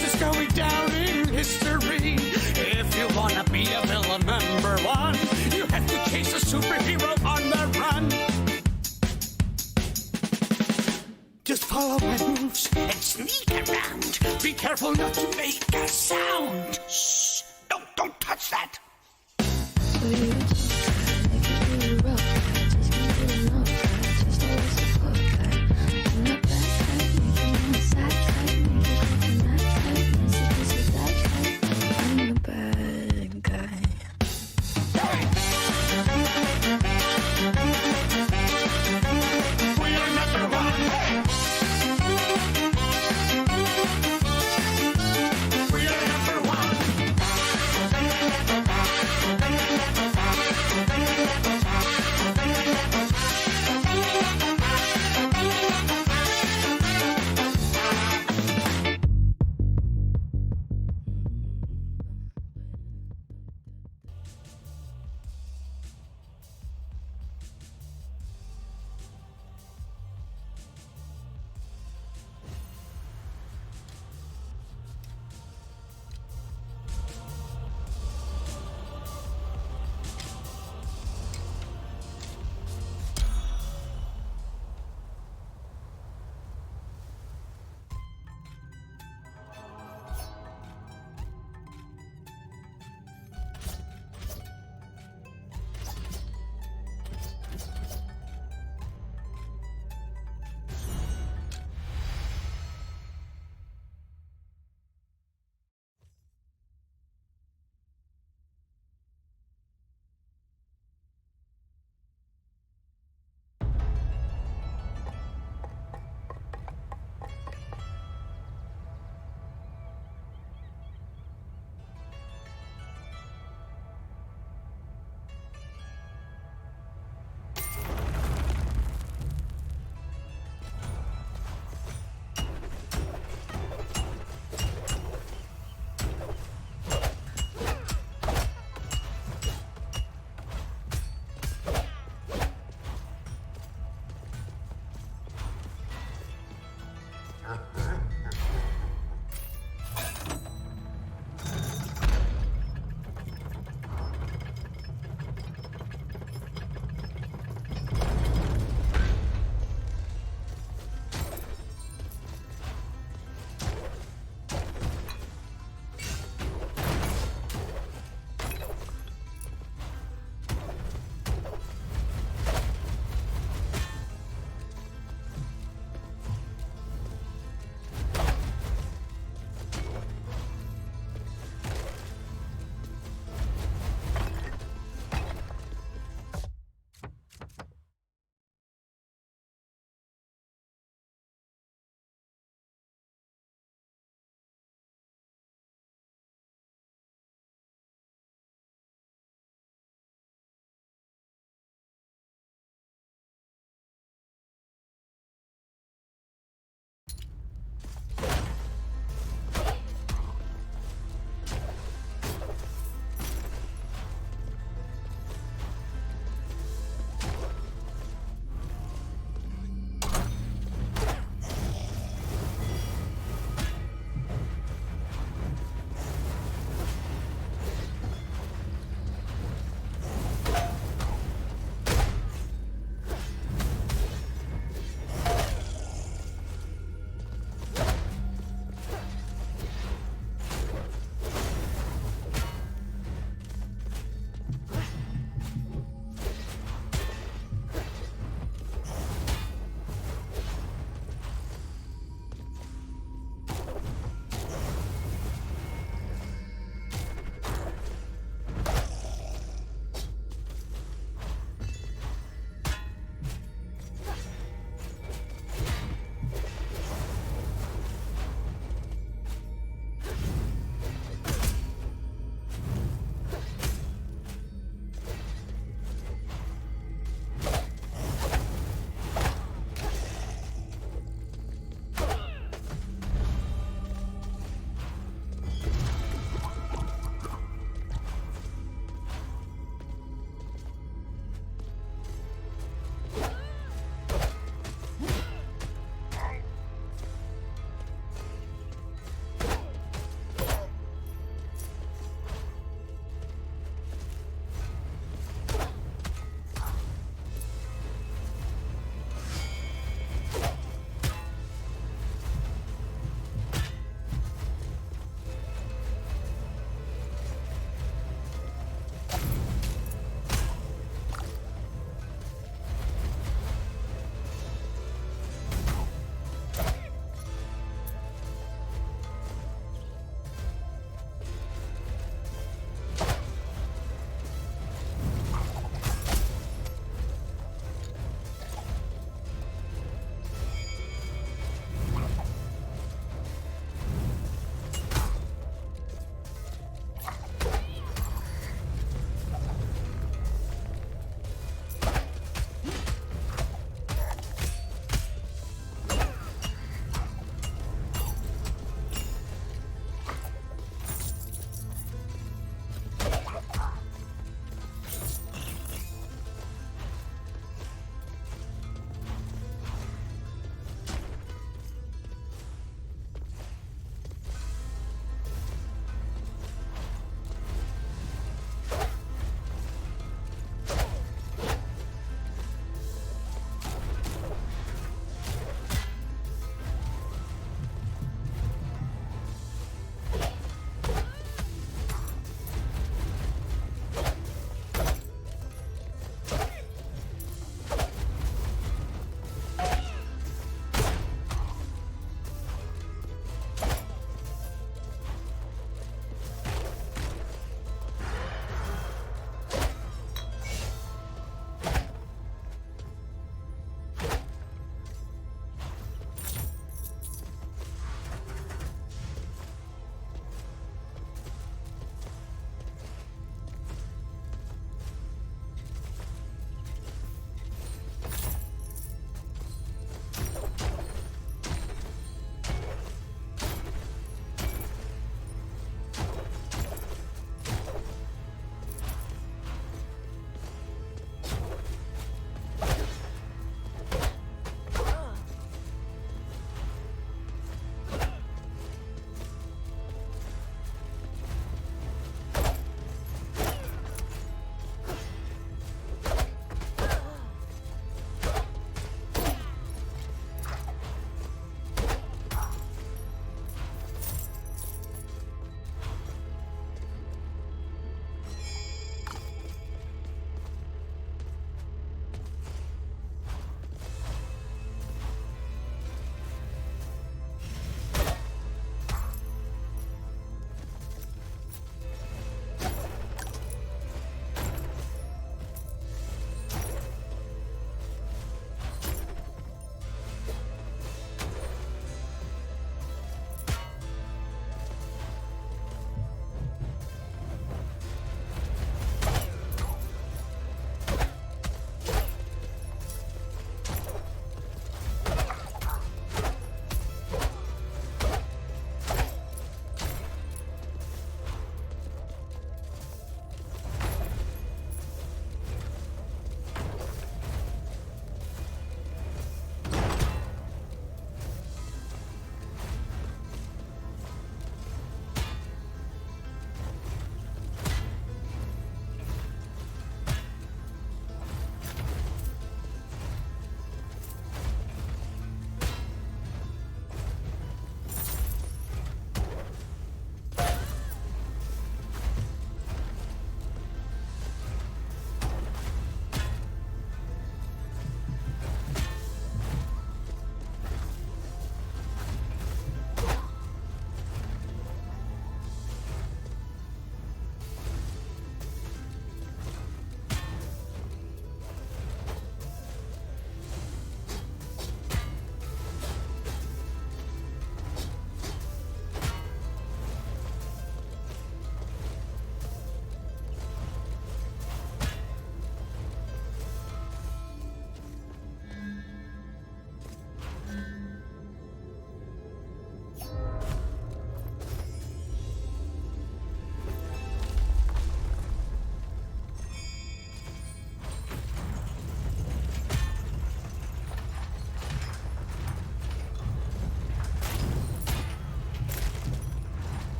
This is going down in history. If you wanna be a villain #1, you have to chase a superhero on the run. Just follow my moves and sneak around. Be careful not to make a sound. Shh! Don't touch that. So you just make it really rough. Just keep it enough. Just always a fuck guy. I'm not that type, making you a sad type. Make it from that type. Messages of that type. I'm a bad guy. We are #1. We are #1.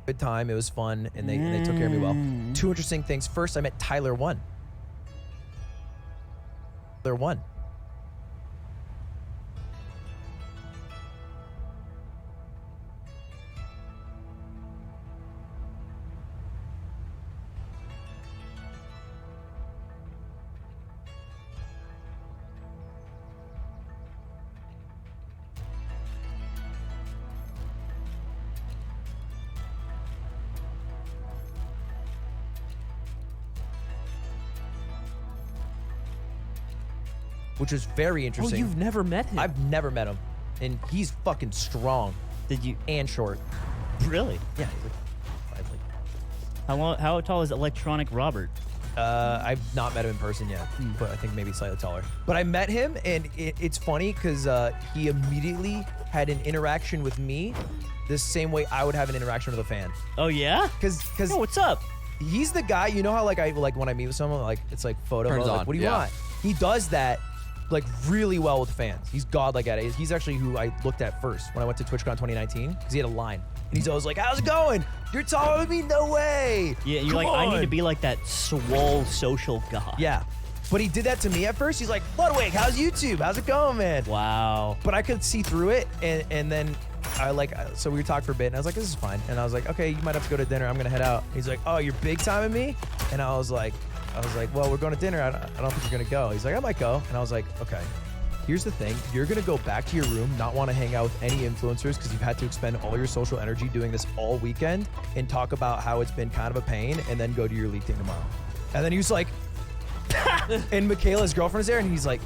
good time. It was fun, and they took care of me well. 2 interesting things. First, I met Tyler 1. Tyler 1. Which was very Oh, interesting. you've never met him? I've never met him, and he's fucking strong. Did you and short? really? Yeah. He's like 5'8". How long? How tall is Electronic Robert? I've not met him in person yet, but I think maybe slightly taller. But I met him, and it's funny because he immediately had an interaction with me the same way I would have an interaction with a fan. Oh yeah? Because Yo, what's up? he's the guy, you know how I when I meet with someone, like it's like photo Turns mode, like, on, what do you yeah. want? He does that like really well with fans. He's godlike at it. He's actually who I looked at first when I went to TwitchCon 2019 because he had a line. And he's always like, how's it going? You're taller than me? No way. Yeah, you're Come like, I need on." to be like that swole social guy. Yeah. But he did that to me at first. He's like, Ludwig, how's YouTube? How's it going, man? Wow. But I could see through it. And then so we talked for a bit and I was like, this is fine. And I was like, okay, you might have to go to dinner. I'm going to head out. He's like, oh, you're big timing me? And I was like, well, we're going to dinner. I don't think you're going to go. He's like, I might go. And I was like, okay. Here's the thing. You're going to go back to your room, not want to hang out with any influencers because you've had to expend all your social energy doing this all weekend and talk about how it's been kind of a pain and then go to your league thing tomorrow. And then he was like, and Michaela's girlfriend is there and he's like,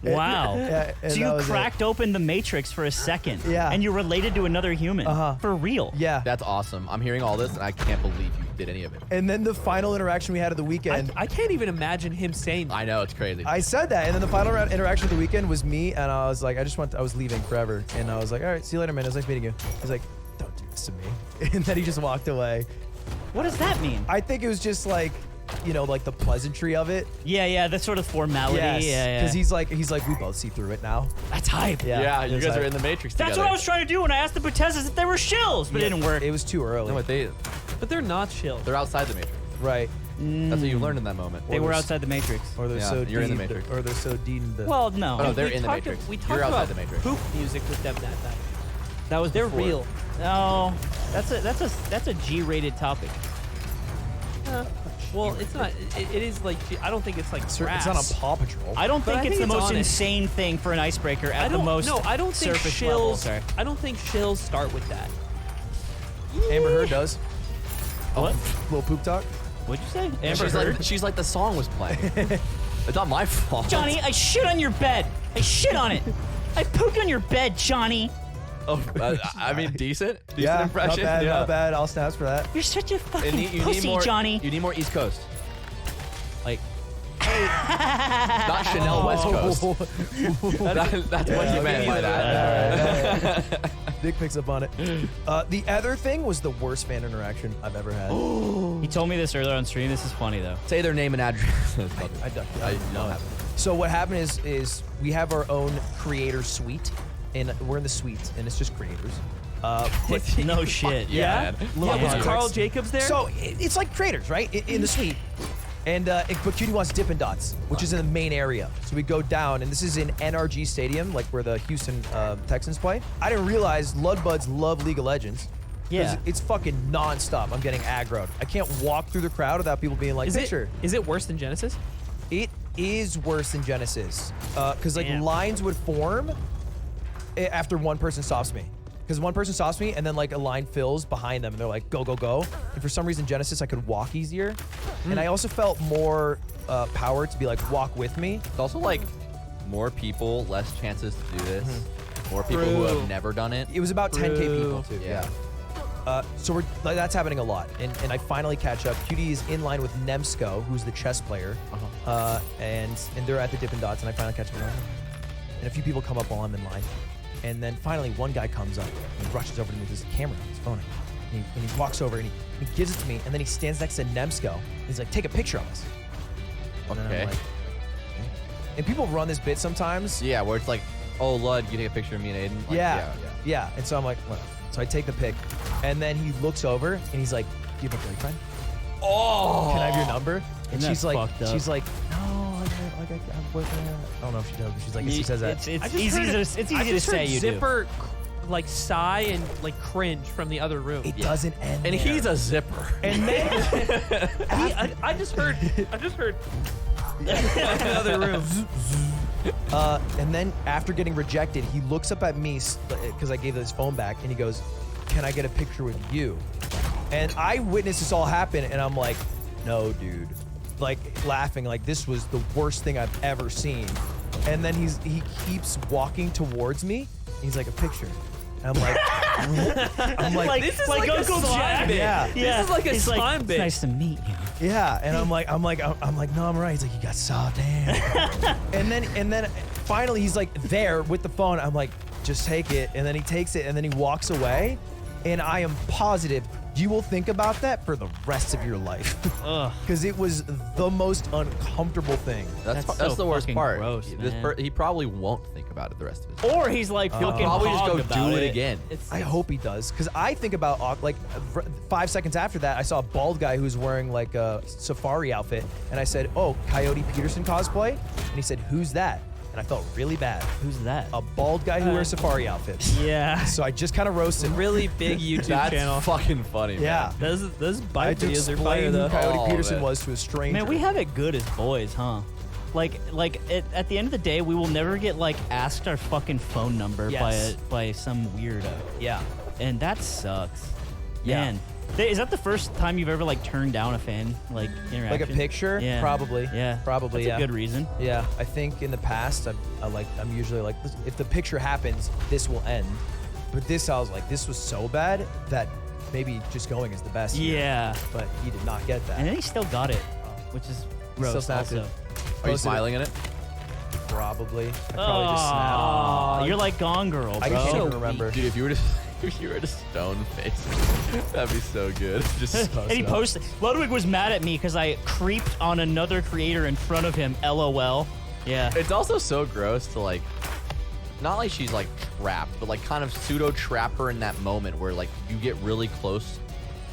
Wow. Yeah, and So that you was it. cracked open the Matrix for a second. Yeah. And you're related to another human. For real. Yeah. That's awesome. I'm hearing all this, and I can't believe you did any of it. And then the final interaction we had of the weekend, I can't even imagine him saying that. I know, it's crazy. I said that, and then the final interaction of the weekend was me, and I was like, I was leaving forever, and I was like, all right, see you later, man. It was nice meeting you. He's like, don't do this to me, and then he just walked away. What does that mean? I think it was just like, like the pleasantry of it. Yeah, that's sort of formality. Yes, Yeah. because he's like, we both see through it now. That's hype. yeah, it you was guys are hype. in the Matrix That's together. what I was trying to do when I asked the Bethesdas if they were shills, but it didn't work. It was too early. No, they, But they're not chill. they're outside the Matrix. Right. That's what you learned in that moment. They were outside the Matrix. Or they're Yeah, so you're in the deed- Matrix. Or they're so deemed. Well, no. Oh, no, they're We in the talked- Matrix. We You're talked outside about the Matrix. poop music with them that night. That was their Before. real. No, that's a G-rated topic. Well, it's not. It is like I don't think it's like It's grass. not on Paw Patrol. I don't But think I it's think the it's most on it. insane thing for an icebreaker at I the don't. most No, I don't think surface level. shills. Sorry. I don't think shills start with that. Amber Heard does. What? Little poop talk. What'd you say? Amber Heard? She's like the song was playing. It's not my fault. Johnny, I shit on your bed. I shit on it. I pooped on your bed, Johnny. Oh, I mean, decent Yeah, impression. not bad, yeah. not bad. All snaps for that. You're such a fucking And you pussy, need more, Johnny. You need more East Coast. Like, not Chanel West Coast. That's what you meant by that. Dick picks up on it. The other thing was the worst fan interaction I've ever had. He told me this earlier on stream. This is funny though. Say their name and address. I don't have it. So what happened is we have our own creator suite, and we're in the suite, and it's just creators. But No shit. Yeah. Little Yeah, was projects. Carl Jacobs there? So it's like creators, right? In the suite. And but Cutie wants Dippin' Dots, which is in the main area. So we go down, and this is in NRG Stadium, like where the Houston Texans play. I didn't realize Ludbuds love League of Legends. 'Cause Yeah. It's fucking nonstop. I'm getting aggroed. I can't walk through the crowd without people being like, picture. Is it worse than Genesis? It is worse than Genesis. Because like Damn. lines would form after one person stops me. Because one person stops me and then like a line fills behind them and they're like, go, go, go. And for some reason, Genesis, I could walk easier. And I also felt more power to be like, walk with me. It's also like more people, less chances to do this. More people who True. have never done it. It was about 10K people True. too. Yeah. So that's happening a lot. And I finally catch up. Cutie is in line with Nemsko, who's the chess player. And they're at the Dippin' Dots and I finally catch up with them. And a few people come up while I'm in line. And then finally one guy comes up and he rushes over to me with his camera on his phone. And he walks over and he gives it to me. And then he stands next to Nemsko. He's like, take a picture of us. And then I'm Okay. like, okay. And people run this bit sometimes. Yeah, where it's like, oh, Lud, you take a picture of me and Aiden. Like, Yeah. And so I'm like, whatever. So I take the pic, and then he looks over and he's like, "Do you have a boyfriend? Oh. Can I have your number?" And Isn't she's that like, fucked up? "No, I have a boyfriend." I don't know if she does, but she's like, she says that. It's easy to say you do. Zipper like sigh and like cringe from the other room. It doesn't end. And there. he's a zipper. And then I just heard another room. And then after getting rejected, he looks up at me because I gave his phone back, and he goes, "Can I get a picture with you?" And I witnessed this all happen, and I'm like, "No, dude," like laughing, like this was the worst thing I've ever seen. And then he keeps walking towards me. He's like, "A picture." And I'm like, This is like like a Uncle slime Jack. bit. Yeah. This is like a He's slime "It's bit. nice to meet you." yeah. And I'm like, "No, I'm right." He's like, "You got soft hand." and then finally he's like there with the phone. I'm like, "Just take it." And then he takes it, and then he walks away. And I am positive you will think about that for the rest of your life. Ugh. Because it was the most uncomfortable thing. That's That's the so worst fucking part. gross, man. He probably won't think about it the rest of his life. Or he's like He'll fucking probably just go hog about do it again. I hope he does, because I think about like 5 seconds after that, I saw a bald guy who was wearing like a safari outfit, and I said, "Oh, Coyote Peterson cosplay," and he said, "Who's that?" And I felt really bad. Who's that? A bald guy who wears safari outfits. Yeah. So I just kind of roasted. Really big YouTube That's channel. fucking funny. Yeah. Those I bike had to videos are fire explain who though. Coyote Oh, Peterson man. was to a stranger. Man, we have it good as boys, huh? Like at the end of the day, we will never get like asked our fucking phone number Yes. by some weirdo, Yeah. and that sucks. Yeah. Man, is that the first time you've ever like turned down a fan like interaction? Like a picture? Yeah. Probably. Yeah. Probably, That's yeah. a good reason. Yeah, I think in the past, I'm usually like, if the picture happens, this will end. But this, I was like, this was so bad that maybe just going is the best. here. Yeah. But he did not get that. And then he still got it, which is gross. still snapped also. it. Are you Posted it. smiling in it? Probably. I probably just snapped. Aw, you're like Gone Girl, I bro. can't even So remember. Dude, if you were to stone face, that'd be so good. Just And he posted. Ludwig was mad at me because I creeped on another creator in front of him. LOL. Yeah. It's also so gross to like, not like she's like trapped, but like kind of pseudo trap her in that moment where like you get really close.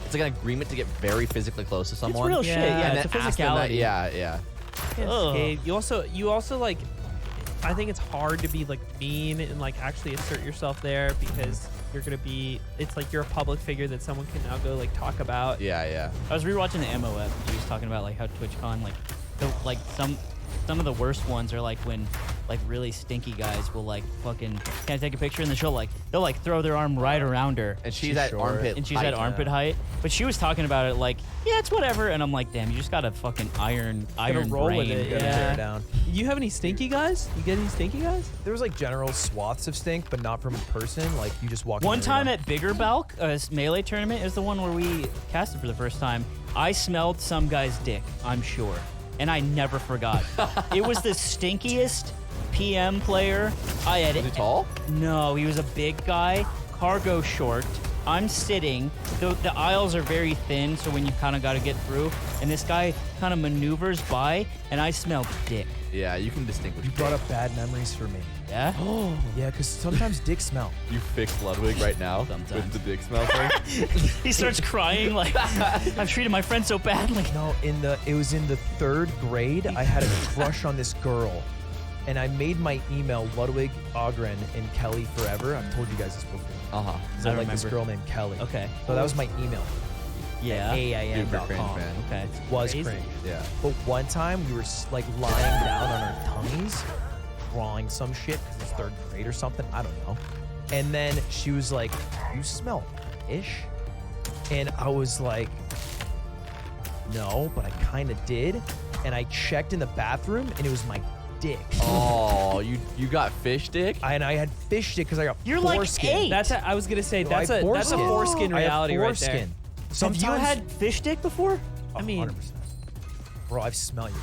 It's like an agreement to get very physically close to someone. real shit, yeah, And it's then a ask them that, physicality. yeah. Ugh. Gabe, you also like, I think it's hard to be like mean and like actually assert yourself there because you're gonna be. It's like you're a public figure that someone can now go like talk about. Yeah. I was rewatching the MOF. He was talking about like how TwitchCon, like some of the worst ones are like when like really stinky guys will like fucking, "Can I take a picture?" And then they'll like throw their arm right around her. And she's She's at short. armpit And she's height. at armpit height, but she was talking about it like, "Yeah, it's whatever." And I'm like, "Damn, you just got a fucking iron roll brain." with it, Gotta yeah. tear it down. You have any stinky guys? You get any stinky guys? There was like general swaths of stink, but not from a person. Like you just walk. One in the time room. at Bigger Balk, Melee tournament is the one where we casted for the first time. I smelled some guy's dick, I'm sure, and I never forgot. It was the stinkiest PM player I had. Is he tall? No, he was a big guy, cargo short. I'm sitting. The aisles are very thin, so when you kind of got to get through, and this guy kind of maneuvers by, and I smelled dick. Yeah, you can distinguish. You brought up bad memories for me. Yeah. Oh yeah, because sometimes dicks smell. You fixed Ludwig right now Sometimes. with the dick smell thing. He starts crying like, "I've treated my friend so badly." No, it was in the 3rd grade. I had a crush on this girl, and I made my email Ludwig Ogren and Kelly forever. I've told you guys this before. Uh-huh. So I I like this remember. girl named Kelly. Okay. So that was my email. Yeah. Super cringe, AIN.com. man. Okay. Was Crazy. cringe. Yeah. But one time we were like lying down on our tummies, drawing some shit because it's 3rd grade or something. I don't know. And then she was like, "You smell fish," and I was like, "No," but I kind of did. And I checked in the bathroom, and it was my dick. Oh, you got fish dick? I had fish dick because I got You're like foreskin. 8. I was gonna say No, I that's had a foreskin I had reality right there. foreskin. Have Sometimes, you had fish dick before? I mean, 100%. Bro, I've smelled you.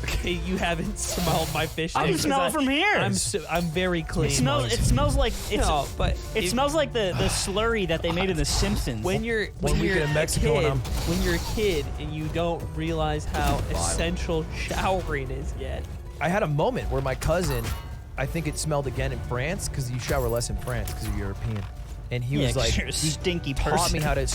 okay, you haven't smelled my fish. I can dick, 'cause smell it from here. I'm very clean. It smells like No, but it smells like the slurry that they made in The Simpsons. when you're One when you're weekend in a Mexico kid, and when you're a kid and you don't realize how essential showering is yet. I had a moment where my cousin, I think it smelled again in France because you shower less in France because you're European. and he was like, you're a he stinky taught person. me how to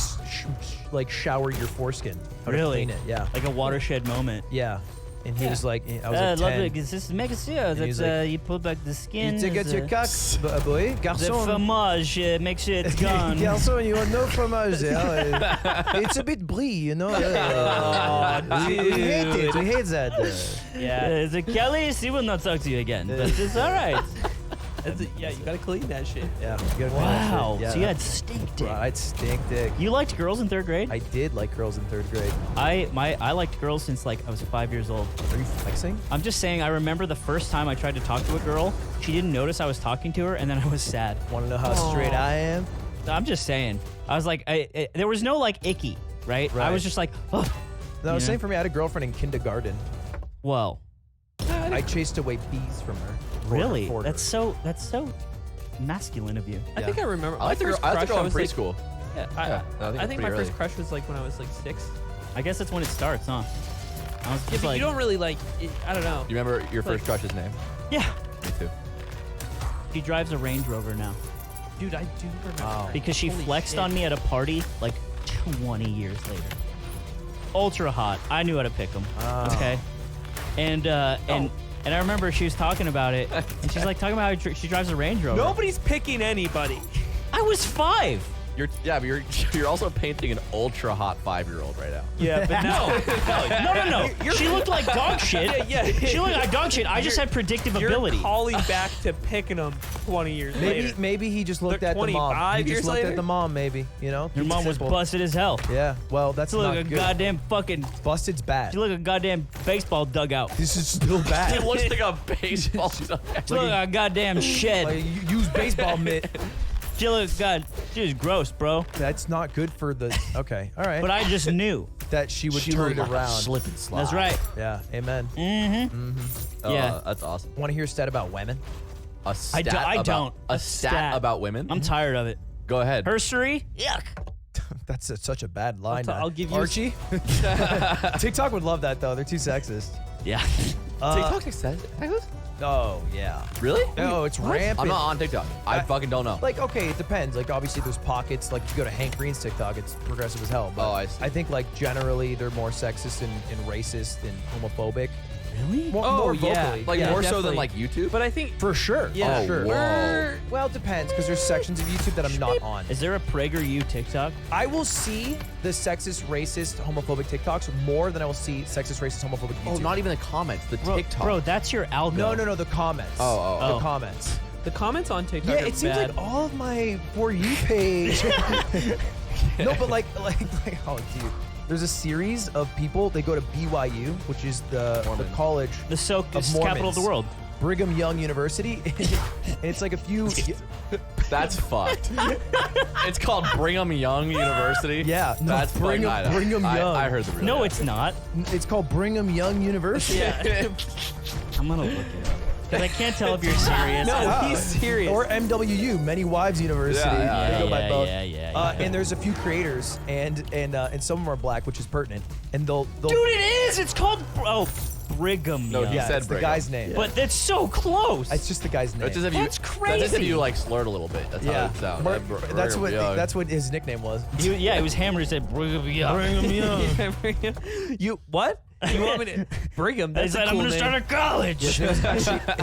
like shower your foreskin. How to Really? clean it. Yeah. Like a watershed moment. Yeah. And he was like, I was I like love 10. it because this makes sure he was that like, you pull back the skin. You take out your cock, boy. The Garçon. fromage, make sure it's gone. Garçon, you want no fromage there. It's a bit brie, you know. We hate it. We hate that. Yeah. The Kelly, she will not talk to you again, but it's all right. Yeah, you gotta clean that shit. Yeah. you gotta clean that Wow. shit. Yeah. So you had stink dick. I'd stink dick. You liked girls in 3rd grade? I did like girls in 3rd grade. I liked girls since like I was 5 years old. Are you flexing? I'm just saying, I remember the first time I tried to talk to a girl, she didn't notice I was talking to her, and then I was sad. Want to know how straight I am? I'm just saying. I was like, there was no like icky, right? I Right. was just like, oh. No, You same know? for me. I had a girlfriend in kindergarten. Whoa. I chased away bees from her. Really? For her. That's so masculine of you. I think I remember. I like to my go. first I like to crush, go in was, like- preschool. Yeah, Yeah, I think I it's think my pretty first early. crush was like when I was like 6. I guess that's when it starts, huh? I was Yeah, just but like, you don't really like. I don't know. You remember your Like- first crush's name? yeah. Me too. She drives a Range Rover now Dude, I do remember. Wow. her. because she Holy flexed shit. on me at a party like 20 years later. Ultra hot. I knew how to pick them. Wow. Okay. And I remember she was talking about it, and she's like talking about how she drives a Range Rover. Nobody's picking anybody. I was 5. But you're also painting an ultra hot 5-year-old right now. Yeah, but No. She looked like dog shit. Yeah. She looked like dog shit. I just had predictive ability. You're calling back to picking them 20 years later. Maybe he just looked They're at the mom. 25 He just years looked later? at the mom. Maybe Your Keep it mom was simple. busted as hell. Yeah. Well, that's She looked not like a good. goddamn fucking. Busted's bad. She looked like a goddamn baseball dugout. This is still bad. It looks like a baseball. She looked like a goddamn shed. Like, you use baseball mitt. She looked she was gross, bro. That's not good for the. Okay. All right. But I just knew. that she would turn it around. Slip and slide. That's right. Yeah. Amen. Oh, Yeah. That's awesome. Want to hear a stat about women? A stat I about, don't. A stat about women? I'm tired of it. Go ahead. Herstory? Yuck. That's such a bad line. I'll give you- Archie. TikTok would love that though. They're too sexist. Yeah. TikTok says Oh yeah. Really? Oh, it's rampant. I'm not on TikTok. I fucking don't know. Like, okay, it depends. Like, obviously, there's pockets. Like, if you go to Hank Green's TikTok, it's progressive as hell. But Oh, I see. I think, like, generally, they're more sexist and racist and homophobic. Really? More yeah. vocally. Like yeah, more so than definitely. like YouTube. But I think for sure. Yeah. for sure. whoa. Well, it depends because there's sections of YouTube that I'm not on. Is there a PragerU TikTok? I will see the sexist, racist, homophobic TikToks more than I will see sexist, racist, homophobic YouTube. Oh, not even the comments. The Bro, TikTok. bro, that's your algo. No, the comments. Oh. The comments. the comments on TikTok Yeah, are it seems bad. like all of my For You page. No, but like, oh, dude. There's a series of people. They go to BYU, which is the college, The Mormons. capital of the world. Brigham Young University. And it's like a few. That's fucked. It's called Brigham Young University. Yeah, no, That's fucked. Brigham Young. I heard the real No, name. it's not. It's called Brigham Young University. Yeah. I'm gonna look it up. Because I can't tell if you're serious. No, Yeah. he's serious. Or MWU, Many Wives University. Yeah, They go by both. yeah. And there's a few creators, and some of them are black, which is pertinent. And they'll Dude, it is! It's called Brigham No, Young. he yeah, said it's the Brigham. guy's name. But that's so close. It's just the guy's name. That's just if you, That's That's just if crazy. you like slurred a little bit. That's how Yeah, it sounds. that's what his nickname was. It was Hammer who said Brigham Young. You what? You want me to Brigham? I That's said, a I'm cool gonna name. start a college.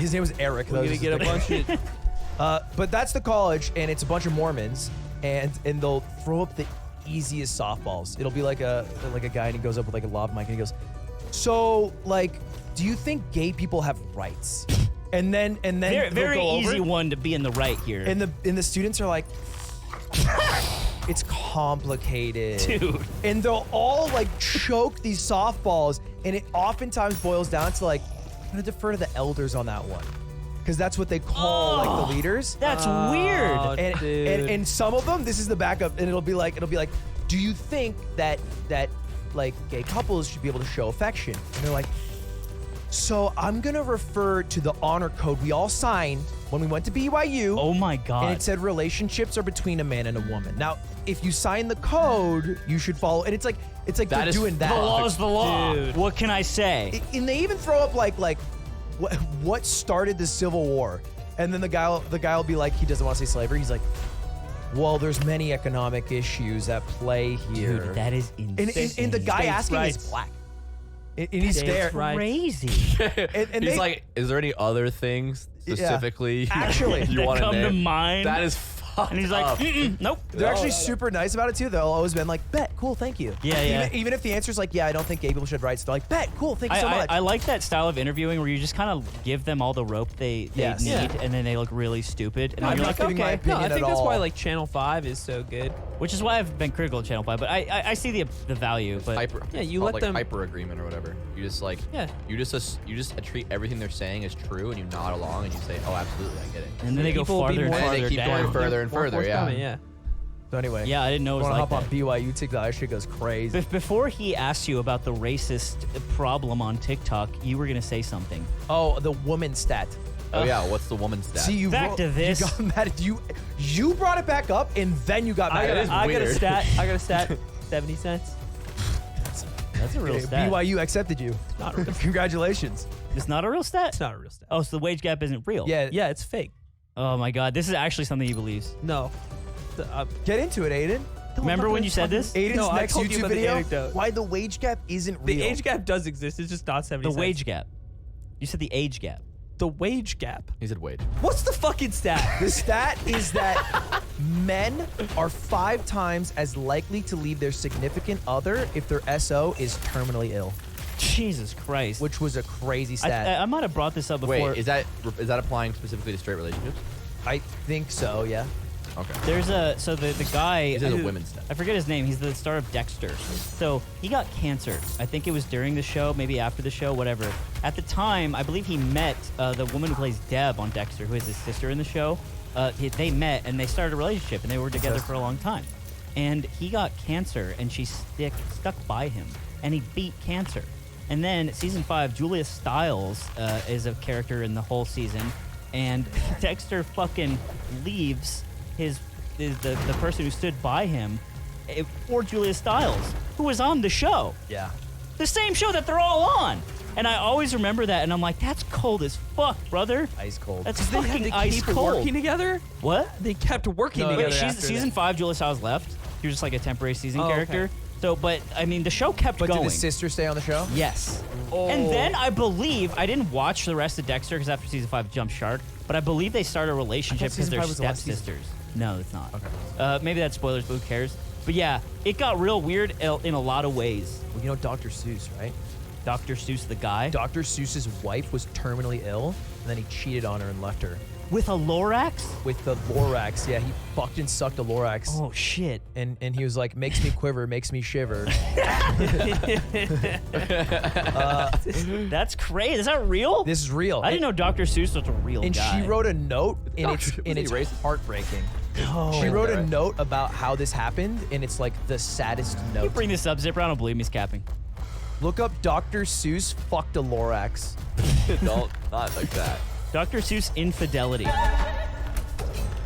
His name was Eric. We're gonna get a bunch of. But that's the college, and it's a bunch of Mormons, and they'll throw up the easiest softballs. It'll be like a guy, and he goes up with like a lav mic, and he goes, "So, like, do you think gay people have rights?" And then Very, they'll very go over easy it, one to be in the right here. and the students are like, "It's complicated, Dude. And they'll all like choke these softballs, and it oftentimes boils down to like, I'm gonna defer to the elders on that one, because that's what they call like the leaders. That's Oh, weird. And some of them, this is the backup, and it'll be like, do you think that like gay couples should be able to show affection? And they're like, so I'm gonna refer to the honor code we all signed when we went to BYU. Oh my And god. it said relationships are between a man and a woman. Now, if you sign the code, you should follow. And it's like That they're is doing that. The law is the law. Dude. What can I say? And they even throw up like what started the Civil War, and then the guy will be like, he doesn't want to say slavery. He's like, well, there's many economic issues at play here. Dude, that is insane. And the guy States' asking rights. is black. And he's States' fair. rights. Crazy. And He's they- like, is there any other things specifically Actually, you that want come to name? mind. That is fucked And he's like, up. nope. They're actually super nice about it too. They'll always been like, bet, cool, thank you. Yeah, yeah. Even if the answer's like, yeah, I don't think gay people should have rights, they're like, bet, cool, thank you so much. I like that style of interviewing where you just kind of give them all the rope they Yes. need, Yeah. and then they look really stupid. And I'm then you're not like, giving my okay. opinion No, I think at that's all. why like Channel 5 is so good. Which is why I've been critical of Channel 5, but I see the value. But Hyper. Yeah, you called, let like, them- hyper agreement or whatever. You just like. Yeah. You just treat everything they're saying as true, and you nod along, and you say, "Oh, absolutely, I get it." and then they go People will be farther and more- And farther they keep down. going further and More further. forthcoming, Yeah. So anyway, Yeah, I didn't know it was want to like hop on that. BYU TikTok, that shit goes crazy. Before he asked you about the racist problem on TikTok, you were gonna say something. Oh, the woman stat. Oh yeah. What's the woman's stat? See, you Back to this. You got mad. You brought it back up, and then you got mad. at it. I got a weird. stat. 70 cents. That's a real Okay, stat. BYU accepted you. Not a real Congratulations. It's not a real stat. It's not a real stat. Oh, so the wage gap isn't real. Yeah, Yeah, it's fake. Oh my God, this is actually something he believes. No. Get into it, Aiden. Remember when you said this? Aiden's No, I next told you YouTube about the video. anecdote. Why the wage gap isn't The real. age gap does exist. It's just not 70 The cents. wage gap. You said the age gap. The wage gap. He said wage. What's the fucking stat? The stat is that men are 5 times as likely to leave their significant other if their SO is terminally ill, Jesus Christ. which was a crazy stat. I might have brought this up before. Wait, is that applying specifically to straight relationships? I think so, yeah. Okay. There's the guy. He said a who- women's stat. I forget his name. He's the star of Dexter. So he got cancer. I think it was during the show, maybe after the show, whatever. At the time, I believe he met the woman who plays Deb on Dexter, who is his sister in the show. They met and they started a relationship, and they were together for a long time. And he got cancer, and she stuck by him, and he beat cancer. And then season 5, Julia Stiles is a character in the whole season, and Dexter fucking leaves the person who stood by him for Julia Stiles, who was on the show. Yeah. The same show that they're all on. And I always remember that, and I'm like, that's cold as fuck, brother. Ice cold. That's They had fucking to ice keep cold. working together? What? They kept working No, together. Wait, after season that. 5, Julia Stiles left. She was just like a temporary season Oh, okay. character. So, but I mean, the show kept But going. did the sister stay on the show? Yes. Oh. And then I believe I didn't watch the rest of Dexter because after season 5 jumped shark, but I believe they started a relationship because season they're 5 was the last season. stepsisters. No, it's not. Okay. Maybe that's spoilers, but who cares? But yeah, it got real weird in a lot of ways. Well, you know Dr. Seuss, right? Dr. Seuss, the guy, Dr. Seuss's wife was terminally ill, and then he cheated on her and left her. with a Lorax. With the Lorax, yeah, he fucked and sucked a Lorax. Oh shit. And he was like, makes me quiver, makes me shiver. That's crazy. Is that real? This is real. I didn't know Dr. Seuss was a real And guy. she wrote a note, and Dr. it's was and he it's racist? heartbreaking. Oh. She wrote a Okay. note about how this happened, and it's like the saddest You note. bring this up, Zipper. I don't believe me. He's capping. Look up Dr. Seuss fucked a Lorax. Don't not like that. Dr. Seuss infidelity.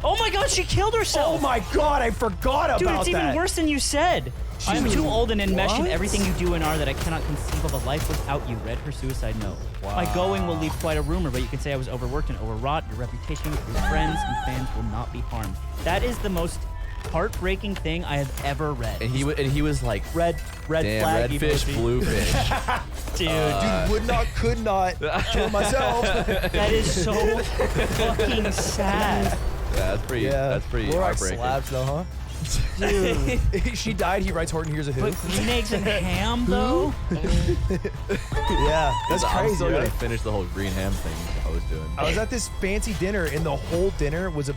Oh my God, she killed herself. Oh my god, I forgot about Dude, it's even that. worse than you said. I'm too old and enmeshed in What? everything you do and are that I cannot conceive of a life without you. Read her suicide note. My going will leave quite a rumor, but you can say I was overworked and overwrought. Your reputation with your friends and fans will not be harmed. That is the most heartbreaking thing I have ever read. And he was like, red damn, flag red fish, emoji. blue fish. Dude, Dude, would not, could not kill myself. that is so fucking sad. Yeah, that's pretty Lorax heartbreaking. slaps though, huh? Dude. She died, he writes Horton, here's a who. But green eggs and ham, though? Yeah, that's I'm crazy, still right? gonna finish the whole green ham thing I was doing. I was at this fancy dinner, and the whole dinner was a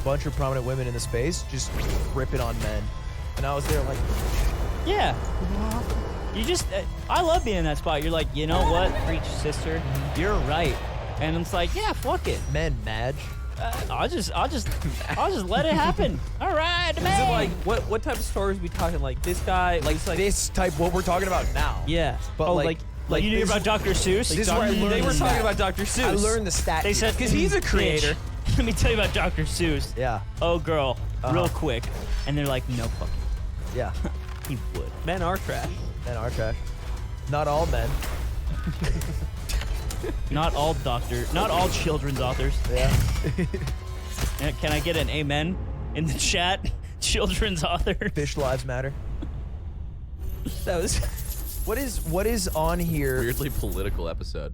bunch of prominent women in the space just ripping on men, and I was there like, Yeah. You just, I love being in that spot. You're like, you know what? Preach, sister. You're right. And it's like, yeah, fuck it. men, Madge. I'll just let it happen. All right, Is it man. like what type of stories we talking? Like this guy, Like this type, what we're talking about now. yeah. But oh, like you knew this- about Dr. Seuss? this is where I learned they were the talking stat. about Dr. Seuss. I learned the stat. They said, because he's a creator. "Bitch, let me tell you about Dr. Seuss. Yeah, Oh, girl, real quick. And they're like, no, fuck yeah. it. He would. Men are trash. Men are trash. Not all men. Not all children's authors. Yeah. Can I get an amen? in the chat. Children's author. Fish lives matter. That was. What is on here? Weirdly political episode.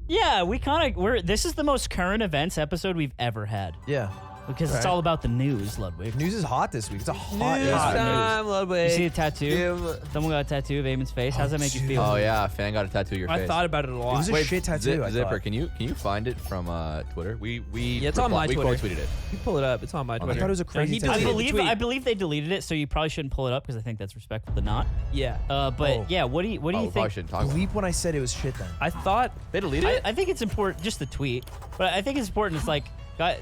Yeah, we're this is the most current events episode we've ever had. Yeah. Because it's Right. all about the news, Ludwig. News is hot this week. It's a hot News hot time, news. Ludwig. You see the tattoo? Someone got a tattoo of Eamon's face. How's that make you dude. feel? Oh yeah, fan got a tattoo of your I face. thought about it a lot. It was a shit tattoo. I Zipper, thought. can you find it from Twitter? We it's on my we Twitter. quote tweeted it. You pull it up. It's on my Twitter. I thought it was a No, crazy he tattoo. I deleted the believe tweet. I believe they deleted it, so you probably shouldn't pull it up because I think that's respectful to not. Yeah. But Oh. yeah, what do you Oh, we probably think? shouldn't talk about it. Bleep when I said it was shit then. I thought. They deleted it? I think it's important, just the tweet, but I think it's important. It's like,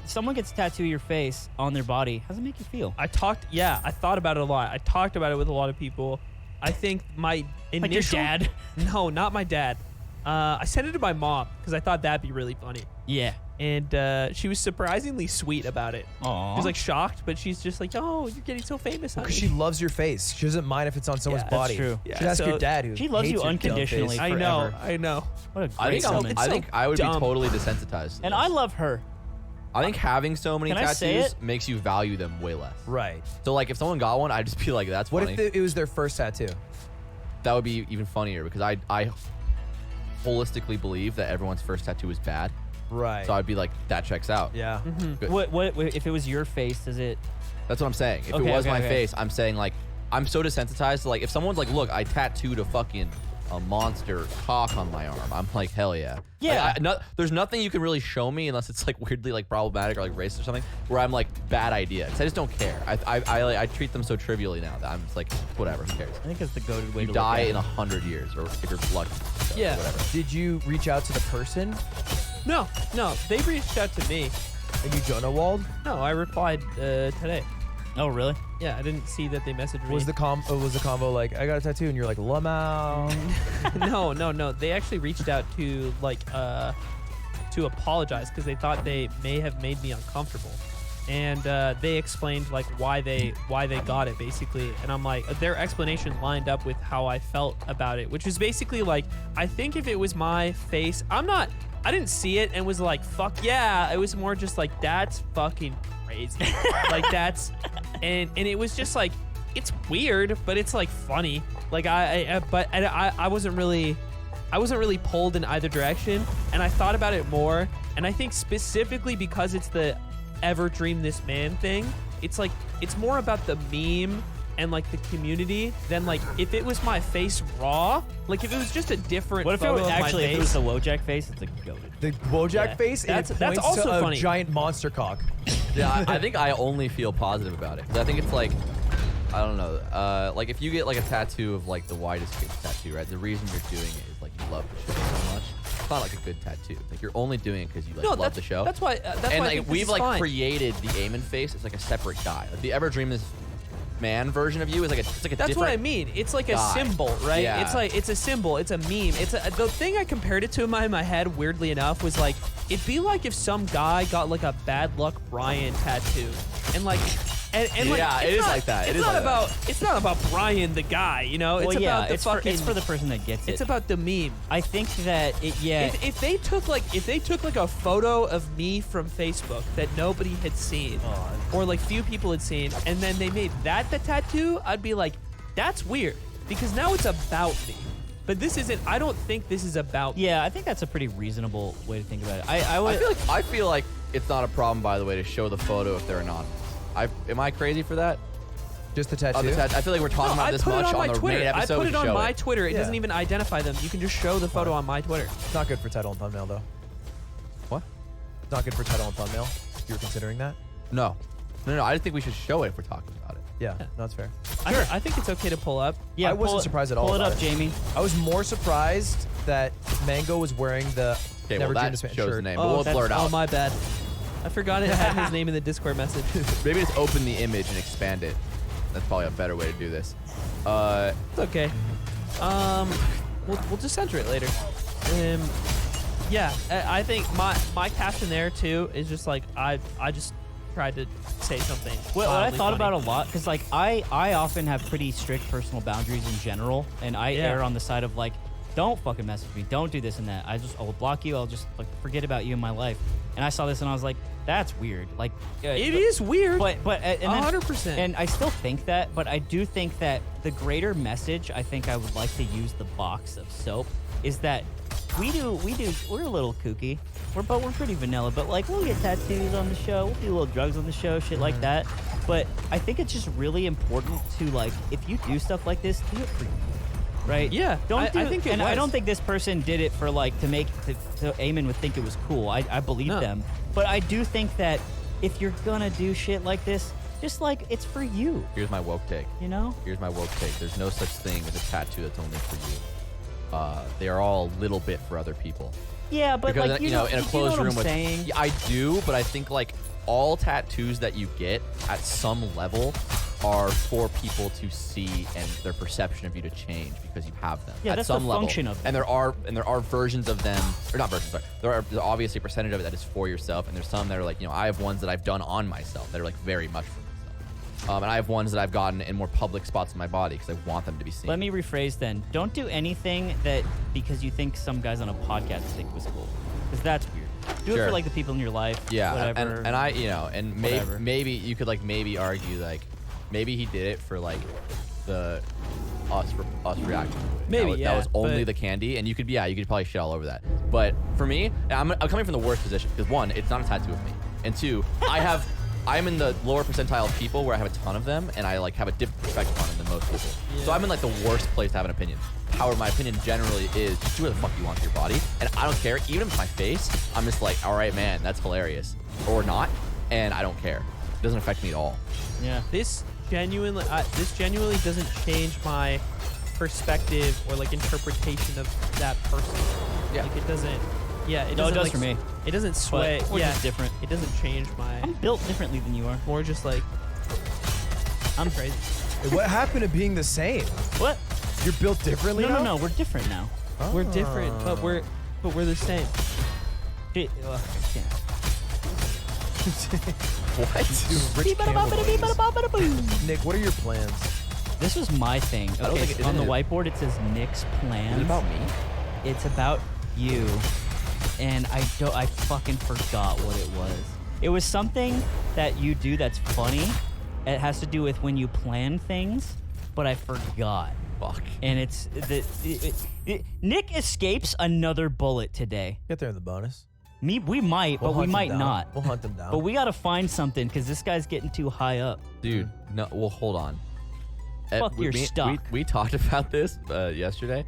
someone gets a tattoo of your face on their body. How does it make you feel? I thought about it a lot. I talked about it with a lot of people. I think my initial. Like your dad? No, not my dad. I sent it to my mom because I thought that'd be really funny. Yeah. And she was surprisingly sweet about it. Aw. She was like shocked, but she's just like, "Oh, you're getting so famous, honey." Because she loves your face. She doesn't mind if it's on someone's Yeah, body. that's true. Should Yeah, ask so your dad who she loves hates you your dumb unconditionally. face. I know, forever. I know. What a I great think woman. It's I so think I would dumb. be totally desensitized. to And this. I love her. I think having so many Can I say tattoos it? makes you value them way less. Right. So like if someone got one, I'd just be like, that's What funny. if it was their first tattoo? That would be even funnier because I holistically believe that everyone's first tattoo is bad. Right. So I'd be like, that checks out. yeah. Good. What if it was your face? Does it? That's what I'm saying. If Okay, it was okay, my okay. face, I'm saying like I'm so desensitized to like if someone's like, look, I tattooed a monster cock on my arm. I'm like, hell yeah. Yeah. Like, there's nothing you can really show me unless it's like weirdly like problematic or like racist or something. Where I'm like bad idea. 'Cause I just don't care. I treat them so trivially now that I'm just like whatever. Who cares? I think it's the goated way You to die look in at 100 years, or if you're lucky. So, Yeah. Whatever. Did you reach out to the person? No, they reached out to me. And you don't know Wald? No, I replied today. it. Oh, really? Yeah, I didn't see that they messaged me. Was the combo like, I got a tattoo, and you're like, Lamau? No. They actually reached out to to apologize because they thought they may have made me uncomfortable, and they explained like why they got it basically, and I'm like, their explanation lined up with how I felt about it, which was basically like, I think if it was my face, I didn't see it and was like, fuck yeah. It was more just like, that's fucking crazy. Like that's, and it was just like, it's weird, but it's like funny. Like I wasn't really pulled in either direction, and I thought about it more, and I think specifically because it's the ever dream this man thing, it's like, it's more about the meme and like the community than like if it was my face raw, like if it was just a different What if it photo was of my actually if it face. was the Wojak face? It's like goated. The Wojak Yeah. face, and That's- it that's points also to a funny. giant monster cock. Yeah, I think I only feel positive about it. 'Cause I think it's like, I don't know, like if you get like a tattoo of like the widest face tattoo, right? The reason you're doing it is like you love the show so much. It's not like a good tattoo. Like you're only doing it because you like No, love the show. That's why. That's and why I like think this we've is like fine. created the Eamon face. It's like a separate guy. Like the Ever Dream This Man version of you is like it's like a That's different. what I mean. It's like a guy. symbol, right? Yeah. It's like it's a symbol. It's a meme. The thing I compared it to in my head, weirdly enough, was like it'd be like if some guy got like a bad luck Brian tattoo, and like. And like, Yeah, it's it is not- like that. It It's is not like that. about. It's not about Brian the guy, you know. Well, It's yeah, about the it's fucking. for the person that gets it. It's about the meme. I think that it. Yeah. If they took like a photo of me from Facebook that nobody had seen, or like few people had seen, and then they made that the tattoo, I'd be like, that's weird because now it's about me. But this isn't. I don't think this is about. Yeah, I think that's a pretty reasonable way to think about it. I would. I feel like it's not a problem, by the way, to show the photo if they're anonymous. Am I crazy for that? Just the tattoo? I feel like we're talking No, about I this put it much on on my the Twitter. main I episode. put it to on show my it. Twitter. It Yeah. doesn't even identify them. You can just show the photo on my Twitter. It's not good for title and thumbnail, though. What? It's not good for title and thumbnail. If you're considering that. No. I just think we should show it if we're talking about it. Yeah, no, that's fair. I think it's okay to pull up. Yeah, I wasn't pull it- surprised at all Pull it about up, it. Jamie. I was more surprised that Mango was wearing the Okay, Never well, Dreamed that This Man shows the shirt. name, but we'll blur it Oh, out. my bad. I forgot it had his name in the Discord message. Maybe just open the image and expand it. That's probably a better way to do this. It's okay. We'll just censor it later. Yeah, I think my caption there too is just like I just tried to say something. What I wildly thought funny. about a lot, because like I often have pretty strict personal boundaries in general, and I Yeah. err on the side of like, don't fucking mess with me, don't do this and that. I will block you. I'll just like forget about you in my life. And I saw this and I was like, That's weird. Like It is weird. But and then- 100%. And I still think that, but I do think that the greater message I think I would like to use the box of soap is that we're a little kooky. But we're pretty vanilla. But like we'll get tattoos on the show, we'll do little drugs on the show, shit like that. But I think it's just really important to like if you do stuff like this, do it for you. Right? Yeah, Don't do I think it and was. I don't think this person did it for like to Eamon would think it was cool. I believe No. them. But I do think that if you're gonna do shit like this, just like it's for you. Here's my woke take. You know? Here's my woke take. There's no such thing as a tattoo that's only for you. They are all a little bit for other people. Yeah, but Because like you know, in a you closed know what room I'm with saying? Yeah, I do, but I think like all tattoos that you get at some level are for people to see and their perception of you to change because you have them. Yeah, at that's some the level. function of them. And there are versions of them, or not versions, sorry. There's obviously a percentage of it that is for yourself, and there's some that are like, you know, I have ones that I've done on myself that are like very much for myself. And I have ones that I've gotten in more public spots in my body because I want them to be seen. Let me rephrase then. Don't do anything that because you think some guys on a podcast think was cool. Because that's weird. Do it Sure. for like the people in your life. Yeah, Whatever. and I, you know, and Whatever. maybe you could like maybe argue like maybe he did it for like the us reacting to it. Maybe, that was only but- the candy, and you could probably shit all over that. But for me, I'm coming from the worst position because one, it's not a tattoo of me, and two, I'm in the lower percentile of people where I have a ton of them, and I like have a different perspective on them than most people. So I'm in like the worst place to have an opinion. However, my opinion generally is just do what the fuck you want to your body, and I don't care. Even if it's my face, I'm just like, all right, man, that's hilarious, or not, and I don't care. It doesn't affect me at all. Yeah. This genuinely doesn't change my perspective or like interpretation of that person. Yeah. Like it doesn't. Yeah, it No, it doesn't. does like, for me. It doesn't sway. We're yeah, just different. It doesn't change my. I'm built differently than you are. More just like I'm crazy. What happened to being the same? What? You're built differently No, now? no, we're different now. We're different, but we're the same. Yeah. Dude, rich camel voices. Nick, what are your plans? This was my thing. don't Okay, think it- on the isn't it- whiteboard it says Nick's plans. Is it about me? It's about you, and I fucking forgot what it was. It was something that you do that's funny. It has to do with when you plan things, but I forgot. Fuck. And it's Nick escapes another bullet today. Get there in the bonus. We might, We'll but we hunt them might down. not. We'll hunt them down. But we gotta find something because this guy's getting too high up. Dude, no, well, hold on. Fuck, you're stuck. We talked about this yesterday.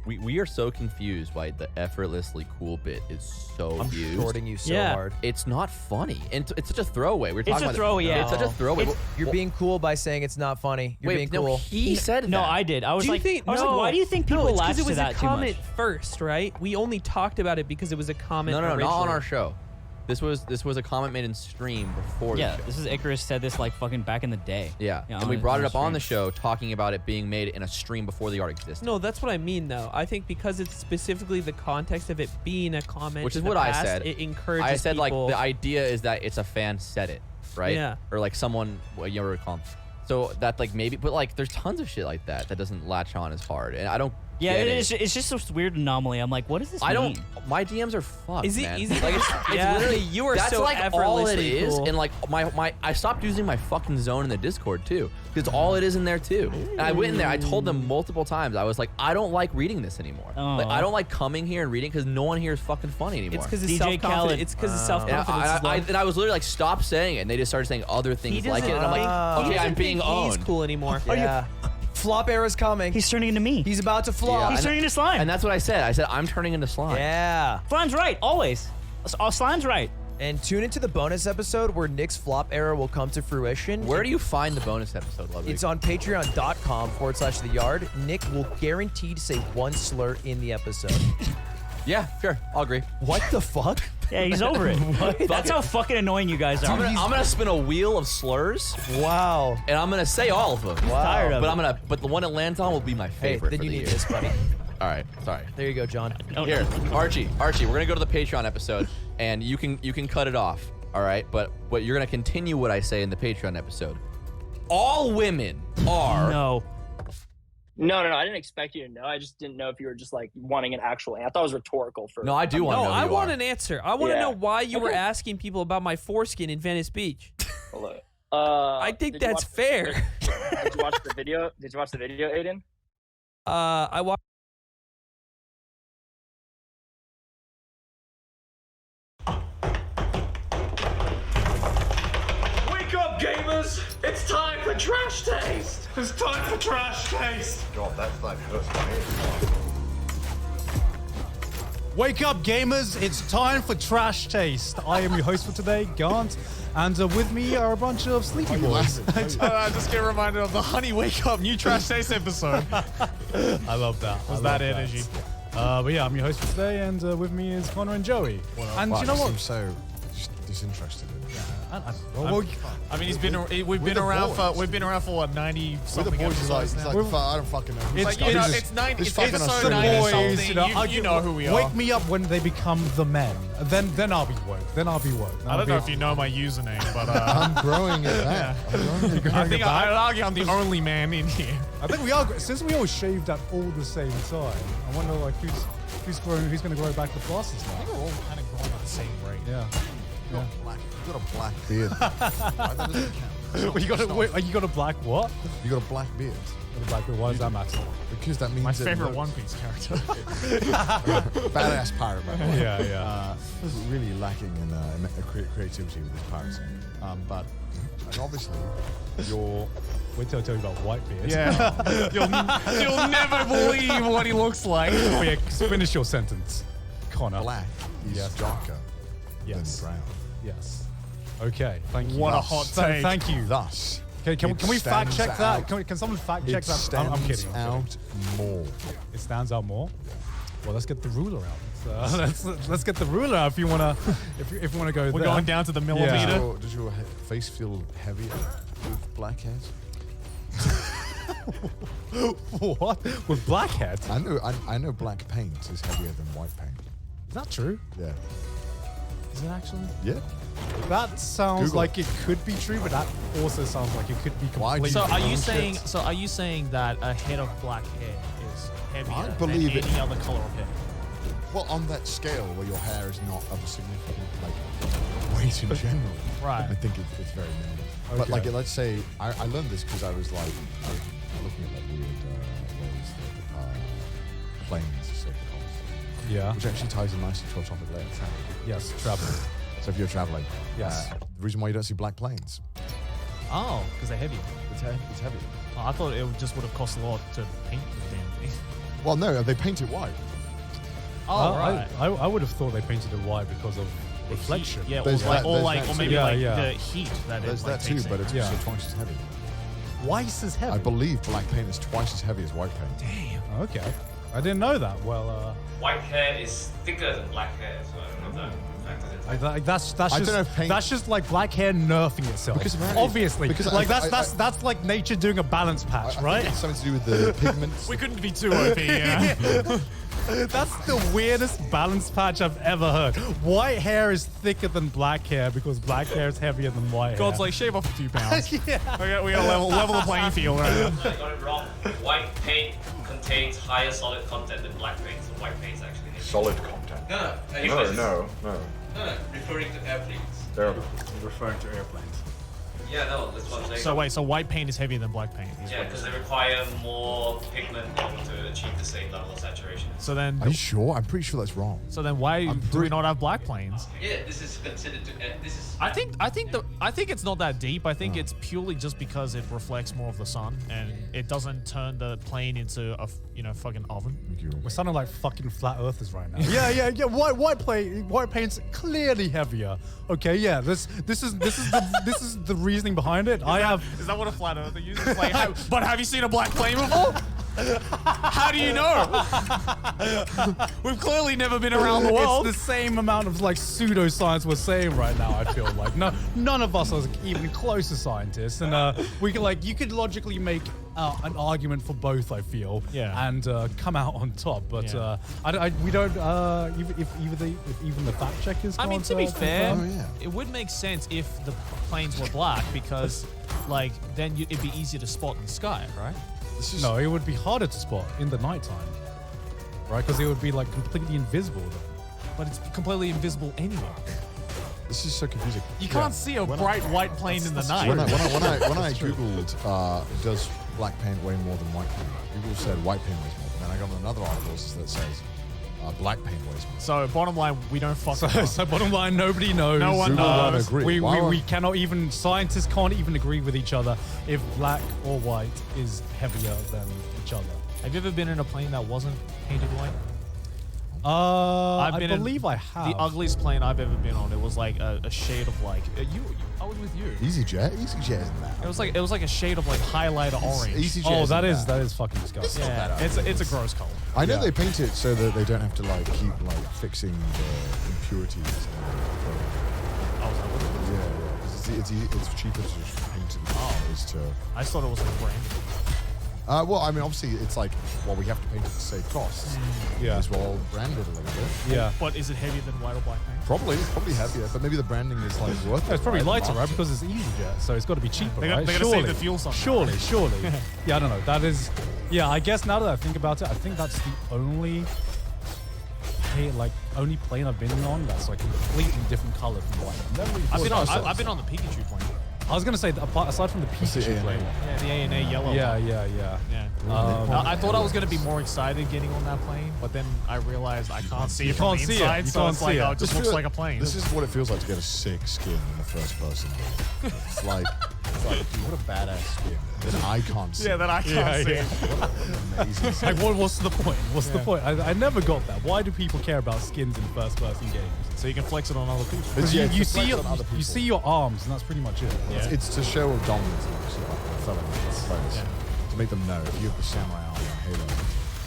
We are so confused why the effortlessly cool bit is so I'm used. shorting you so Yeah. hard. It's not funny, and it's such a throwaway. We're It's talking a about throwaway, yeah. It's such a throwaway. It's- You're being cool by saying it's not funny. You're being no, cool. he said No, that. I did. I was Do you like, think? I was no, like, why do you think people no, it's latch it to was that a too much? comment first, right? We only talked about it because it was a comment. No, not on originally. our show. This was a comment made in stream before Yeah, the show. this is Icarus said this like fucking back in the day. Yeah, on and we a- brought on it a up on the stream. show, talking about it being made in a stream before the art existed. No, that's what I mean, though. I think because it's specifically the context of it being a comment, Which is in the what I past, said. It encourages. I said like people. the idea is that it's a fan said it, right? Yeah. Or like someone, what you ever call them. So that like maybe, but like there's tons of shit like that that doesn't latch on as hard, and I don't. Yeah, get it's just this weird anomaly. I'm like, what does this I mean? don't. My DMs are fucked. Is it man. easy? Like it's Yeah. literally You are that's so like all it effortlessly is, cool. and like my I stopped using my fucking zone in the Discord too, because all it is in there too. And I went in there. I told them multiple times. I was like, I don't like reading this anymore. Like Aw. I don't like coming here and reading because no one here is fucking funny anymore. It's because DJ it's self-confidence. Khaled. It's because it's And self-confidence. I was literally like, stop saying it, and they just started saying other things like it, and I'm he like, okay, doesn't I'm being think owned. He's cool anymore. Yeah. Flop era's coming. He's turning into me. He's about to flop. He's and- turning into slime. And that's what I said. I said I'm turning into slime. Yeah. Slime's right, always. Slime's right. And tune into the bonus episode where Nick's flop era will come to fruition. Where do you find the bonus episode, Ludwig? It's on patreon.com/the yard. Nick will guarantee to say one slur in the episode. Yeah, sure. I'll agree. What the fuck? Yeah, he's over it. That's how fucking annoying you guys are. I'm gonna spin a wheel of slurs, Wow. and I'm gonna say all of them. Wow. Tired of But it. but the one it lands on will be my Hey, favorite. then for you the need year. this, buddy. All right, sorry. There you go, John. Here, Archie, we're gonna go to the Patreon episode, and you can cut it off. All right, but you're gonna continue what I say in the Patreon episode. All women are No. No. I didn't expect you to know. I just didn't know if you were just like wanting an actual answer. I thought it was rhetorical for. No, I do want to No, know. I who you want are. an answer. I want to know why you were Okay. asking people about my foreskin in Venice Beach. I think that's fair. Did you watch the video? Did you watch the video, Aiden? I watched. Wake up, gamers! It's time for Trash Taste! It's time for Trash Taste! God, that's like hurts my ears. Wake up, gamers! It's time for Trash Taste. I am your host for today, Gant, and with me are a bunch of sleepy boys. I just get reminded of the Honey Wake Up new Trash Taste episode. I love that. Was that energy? But yeah, I'm your host for today, and with me is Connor and Joey. And Wow, you know you what? seem so disinterested in it. I mean, we've been around for what 90 We're the something boys who's like, episodes it's now. like, I don't fucking know. It's Like, you know, This is- it's 90. this It's fucking episode Australian 90 asshole. something. You know who we are. Wake me up when they become the men. Then I'll be woke. Then I'll be woke. I don't know if you know my username, but I'm growing at that. I'm growing at that. I think I'd argue I'm the only man in here. I think we are. Since we all shaved at all the same time, I wonder like who's going to grow back the fastest now. We're all kind of going at the same rate. Yeah. You got a black beard. That doesn't count. You got a black what? You got a black beard. A black beard. Why does that matter? Because that means My that favorite looks- One Piece character. Badass pirate, by the way. Yeah. Really lacking in creativity with this pirate scene. But obviously, you're Wait till I tell you about Whitebeard. Yeah. You'll never believe what he looks like. Oh, yeah, finish your sentence, Connor. black. He's Yes. darker Yes. than brown. Yes. Okay. Thank you. What a Thus- hot So, take. thank you. Thus, Can we it fact check stands that? out- Can someone fact check It that? stands I'm kidding. out more. It stands out more. Well, let's get the ruler out. Let's get the ruler out if you wanna if you wanna go. We're there. going down to the millimeter. Does your face feel heavier with black hairs? What with blackhead? I know black paint is heavier than white paint. Is that true? Yeah. Is it actually? Yeah. That sounds Google like it could be true, but that also sounds like it could be Why do completely. you So are you bullshit. saying? So are you saying that a head of black hair is heavier I than believe any it. other color of hair? Well, on that scale where your hair is not of a significant weight in general, Right. I think it's very minimal. But Okay. like, let's say I learned this because I was looking at like weird ways that planes save costs, Yeah. which actually ties in nicely to our topic later. Travel. Yes. Travel. So if you're traveling, Yes. the reason why you don't see black planes, Oh, because they're heavier. it's heavy. Oh, I thought it just would have cost a lot to paint the damn thing. Well, no, they paint it white. Oh, right. I would have thought they painted it white because of reflection. Yeah, or There's like, that- or there's like, that or too. maybe Yeah, like yeah. the heat that There's it that like, too, takes but in. it's Yeah. also twice as heavy. Twice as heavy. I believe black paint is twice as heavy as white paint. Damn. Okay. I didn't know that. Well, White hair is thicker than black hair, so I don't know if that factors into it. that's I don't know if paint- that's just like black hair nerfing itself. Because apparently- obviously, because like I- that's like nature doing a balance patch, I right? think it's something to do with the pigments. We couldn't be too OP, yeah. That's the weirdest balance patch I've ever heard. White hair is thicker than black hair because black hair is heavier than white God's hair. like, shave off a few pounds. yeah. We gotta level the playing field right now. I got it wrong. White paint contains higher solid content than black paint, so white paint is actually heavier. Solid content. No, referring to airplanes. They're Referring to airplanes. Yeah, no, that's what I'm saying. So wait, so white paint is heavier than black paint? is Yeah, what because you're they require more pigment in order to achieve the same level of saturation. saying. So then, Are you sure? I'm pretty sure that's wrong. why I'm do we pretty- not have black planes? Yeah, this is considered to. This is. I think it's not that deep. I think it's purely just because it reflects more of the sun and it doesn't turn the plane into a fucking oven. We're sounding like fucking flat earthers right now. yeah. White paint's clearly heavier. Okay, yeah. This is the reasoning behind it. Is that what a flat earther uses? Like, but have you seen a black plane before? How do you know? We've clearly never been around the world. It's the same amount of like pseudoscience we're saying right now. I feel like none of us are even close to scientists, and we can you could logically make an argument for both. I feel, Yeah. and come out on top. But Yeah. we don't. If even the fact checkers. I mean, can't, to be fair, Oh, yeah. it would make sense if the planes were black because, like, then it'd be easier to spot in the sky, right? No, it would be harder to spot in the nighttime, right? Because it would be like completely invisible then. But it's completely invisible anywhere. This is so confusing. You can't see a bright white plane in the night. When I googled, does black paint weigh more than white paint? Google said white paint weighs more. Then I got another article that says black paint weighs more. So bottom line, we don't fuck. So bottom line, nobody knows. No one knows. Agree. We cannot even, scientists can't even agree with each other if black or white is heavier than each other. Have you ever been in a plane that wasn't painted white? I been in believe I have. The ugliest plane I've ever been on. It was like a shade of like I was with you. EasyJet isn't that. It was like a shade of like highlighter orange. EasyJet. Oh, isn't that is fucking disgusting. Yeah, it's a gross color. I know they paint it so that they don't have to like keep like fixing the impurities. It's cheaper to just paint it as to. I just thought it was like branded. Well, I mean, obviously, it's like, well, we have to paint it to save costs. Yeah. As well, brand it a little bit. Yeah. But is it heavier than white or black paint? Probably, it's probably heavier, but maybe the branding is like worth it. It's probably right? lighter, right? Because it's EasyJet, so it's got to be cheaper, They're right? gonna save the fuel somehow. Surely. Yeah, I don't know. That is, yeah. I guess now that I think about it, I think that's the only plane I've been on that's like completely different color from white. I've been on the Pikachu plane. I was gonna say, aside from the Pikachu plane. Yeah, the A&A yellow. Yeah. I thought I was going to be more excited getting on that plane, but then I realized I can't see it from the inside, so it's like, oh, it just looks like a plane. This is what it feels like to get a sick skin in the first person. It's like, dude, what a badass skin that I can't see. Yeah, that I can't see. What an amazing skin. Like, what's the point? What's the point? I never got that. Why do people care about skins in first-person games? So you can flex it on other people. It's- yeah, You it's to see, flex on other you people. see your arms, and that's pretty much it. Yeah. It's to show dominance, actually, like a fellow players. Yeah. To make them know if you have the samurai armor on Halo,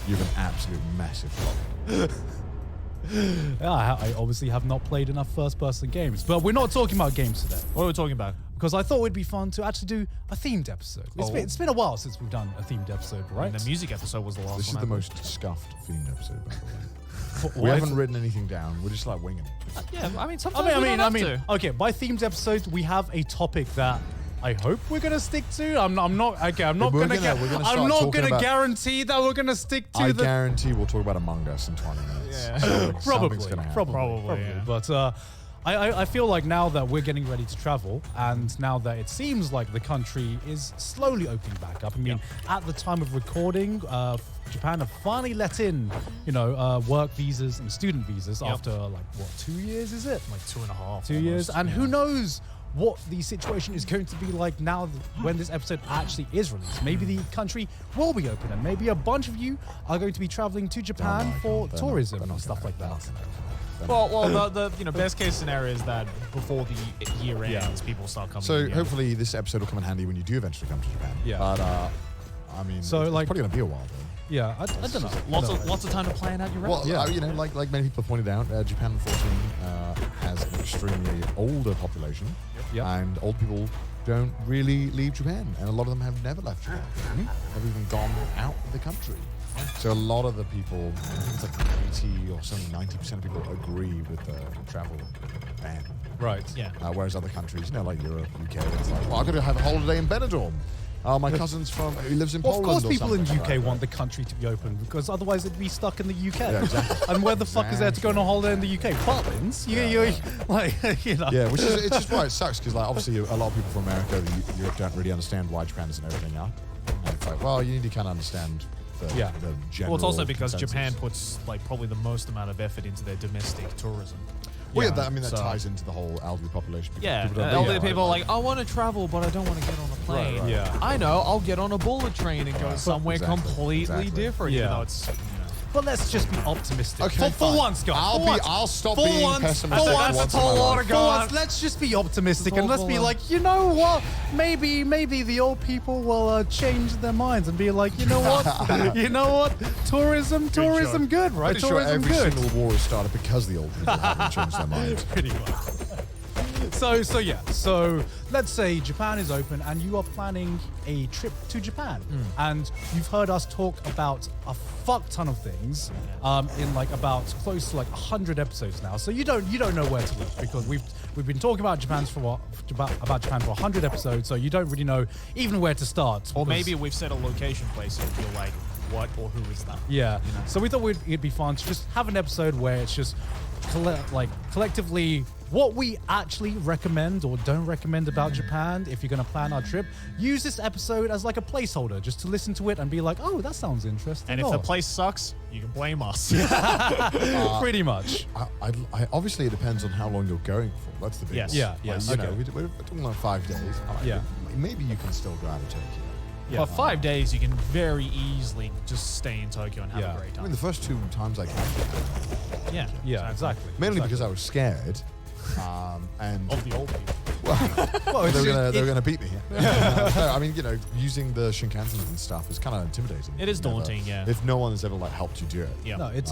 you have an absolute massive problem. Yeah, I obviously have not played enough first-person games, but we're not talking about games today. What are we talking about? Because I thought it'd be fun to actually do a themed episode. It's been a while since we've done a themed episode, right? And the music episode was the last This is one. the most scuffed themed episode, by the way. We What? haven't written anything down. We're just like winging it. Yeah, I mean, sometimes we don't have to. Okay, by themed episodes, we have a topic that I hope we're gonna stick to. I'm not gonna guarantee that we're gonna stick to I the. guarantee we'll talk about Among Us in 20 minutes. Yeah. Something's gonna happen. Probably. Yeah. But I feel like now that we're getting ready to travel, and now that it seems like the country is slowly opening back up. I mean, at the time of recording, Japan have finally let in, work visas and student visas after 2 years? Is it Like 2.5. 2 years? almost, And yeah. who knows what the situation is going to be like now when this episode actually is released. Maybe the country will be open, and maybe a bunch of you are going to be traveling to Japan for tourism and stuff like that. Well, the best case scenario is that before the year ends, people start coming. So in, yeah. hopefully this episode will come in handy when you do eventually come to Japan. Yeah. But I mean, So, it's like- probably gonna be a while though. Yeah, I don't know. Lots of time to plan out your route. Well, like many people have pointed out, Japan unfortunately has an extremely older population, Yep. and old people don't really leave Japan, and a lot of them have never left Japan. They've even gone out of the country. So a lot of the people, I think it's like 80 or something, 90% of people agree with the travel ban. Right. Yeah. Whereas other countries, like Europe, UK, it's like, well, I've got to have a holiday in Benidorm. My cousin's who lives in Well, of Poland. course, people in or something. UK Right, want the country to be open because otherwise it'd be stuck in the UK. Yeah, exactly. And where the fuck is there to go on a holiday in the UK? Butlins? Yeah, which is it's just why it sucks because obviously a lot of people from America, Europe don't really understand why Japan isn't opening up. And it's like, well, you need to kind of understand the general. Well, it's also because consensus. Japan puts probably the most amount of effort into their domestic tourism. Well, that so- ties into the whole elderly population. because Yeah, people don't elderly realize, people are like, I want to travel, but I don't want to get on a plane. right. Yeah. I know, I'll get on a bullet train and go somewhere Exactly, completely exactly. different. Yeah. Even though it's, But let's just be optimistic. Okay, for fine. once, guys. I'll stop For being once, pessimistic. for once, once in my life. For once, let's just be optimistic and let's be like, you know what? Maybe the old people will change their minds and be like, you know what? Tourism, good, right? Pretty sure Tourism, every good. single war has started because the old people haven't changed their minds. Pretty much. So let's say Japan is open and you are planning a trip to Japan, and you've heard us talk about a fuck ton of things in like about close to like 100 episodes now. So you don't know where to look because we've been talking about Japan for 100 episodes. So you don't really know even where to start. Or because- maybe we've set a location place and you're like, what or who is that? Yeah. So we thought it'd be fun to just have an episode where it's just collectively what we actually recommend or don't recommend about Japan if you're going to plan our trip. Use this episode as like a placeholder just to listen to it and be like, oh, that sounds interesting. And if the place sucks, you can blame us. Pretty much. I obviously, it depends on how long you're going for. That's the big Yes. one. Yeah, Like, yes. you know, Okay. we're talking like 5 days. Yeah. Maybe you can still go out of Tokyo. For 5 days, you can very easily just stay in Tokyo and have Yeah. a great I time. mean, the first 2 times I came, yeah. Yeah, exactly. mainly Exactly. because I was scared. And Of the old people. Well, they were gonna beat me. No, I mean, you know, using the Shinkansen and stuff is kind of intimidating. It is You know, daunting, yeah. If no one has ever like helped you do it. Yeah. No, it's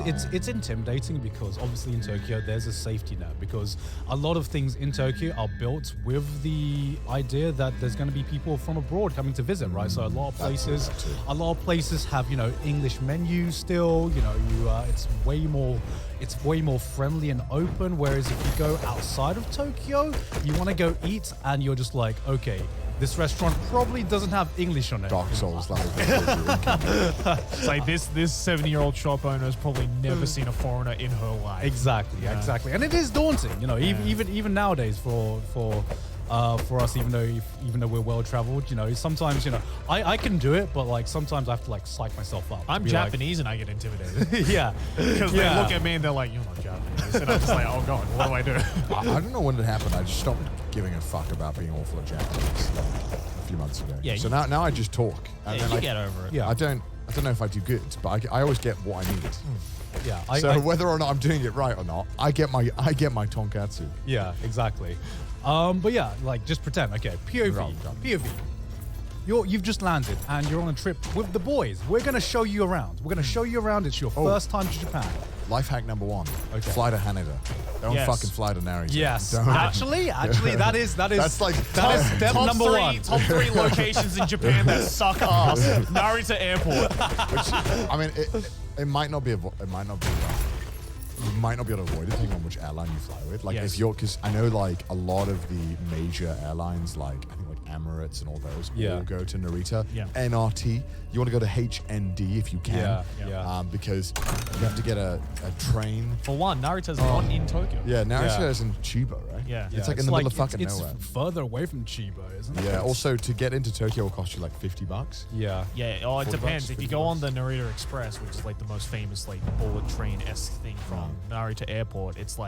intimidating because obviously in Tokyo there's a safety net because a lot of things in Tokyo are built with the idea that there's going to be people from abroad coming to visit, right? So a lot of places have English menus still. It's way more friendly and open. Whereas if you go outside of Tokyo, you want to go eat and you're just like, okay, this restaurant probably doesn't have English on it. Dark Souls level. It's like this 70-year-old shop owner has probably never seen a foreigner in her life. Exactly, Yeah. exactly, and it is daunting. Even nowadays for us, even though we're well traveled, sometimes I can do it, but like sometimes I have to like psych myself up. I'm Be like- Japanese and I get intimidated. yeah, Because they look at me and they're like, you're not Japanese. And I'm just like, oh God, what do I do? I don't know when it happened. I just stopped giving a fuck about being awful at Japanese a few months ago. Yeah, So now I just talk. And Yeah, then you I get over it. Yeah. I don't know if I do good, but I always get what I need. yeah. So whether or not I'm doing it right or not, I get my tonkatsu. Yeah, exactly. But yeah, like just pretend. Okay, POV. Right. POV. You've just landed and you're on a trip with the boys. We're gonna show you around. We're gonna show you around. It's your first time to Japan. Life hack number 1: Okay. fly to Haneda. Don't Yes. fucking fly to Narita. Yes, Don't. actually, that is That's like that is step Top number three, 1. top 3 locations in Japan that suck ass. Narita Airport. Which, I mean, it might not be. You might not be able to avoid it depending on which airline you fly with. Like Yes. if you're, because I know like a lot of the major airlines, like I think like Emirates and all those, Yeah. all go to Narita. Yeah. NRT. You want to go to HND if you can. Yeah. Because you have to get a train. For one, Narita's not in Tokyo. Yeah, Narita Yeah. is in Chiba, right? Yeah. It's like in the middle of fucking it's nowhere. further away from Chiba, isn't it? Yeah. Also, to get into Tokyo will cost you like $50. Yeah. Yeah, oh, it 40 depends. bucks, If you 50 go on bucks. the Narita Express, which is like the most famous like bullet train-esque thing from Narita Airport, it's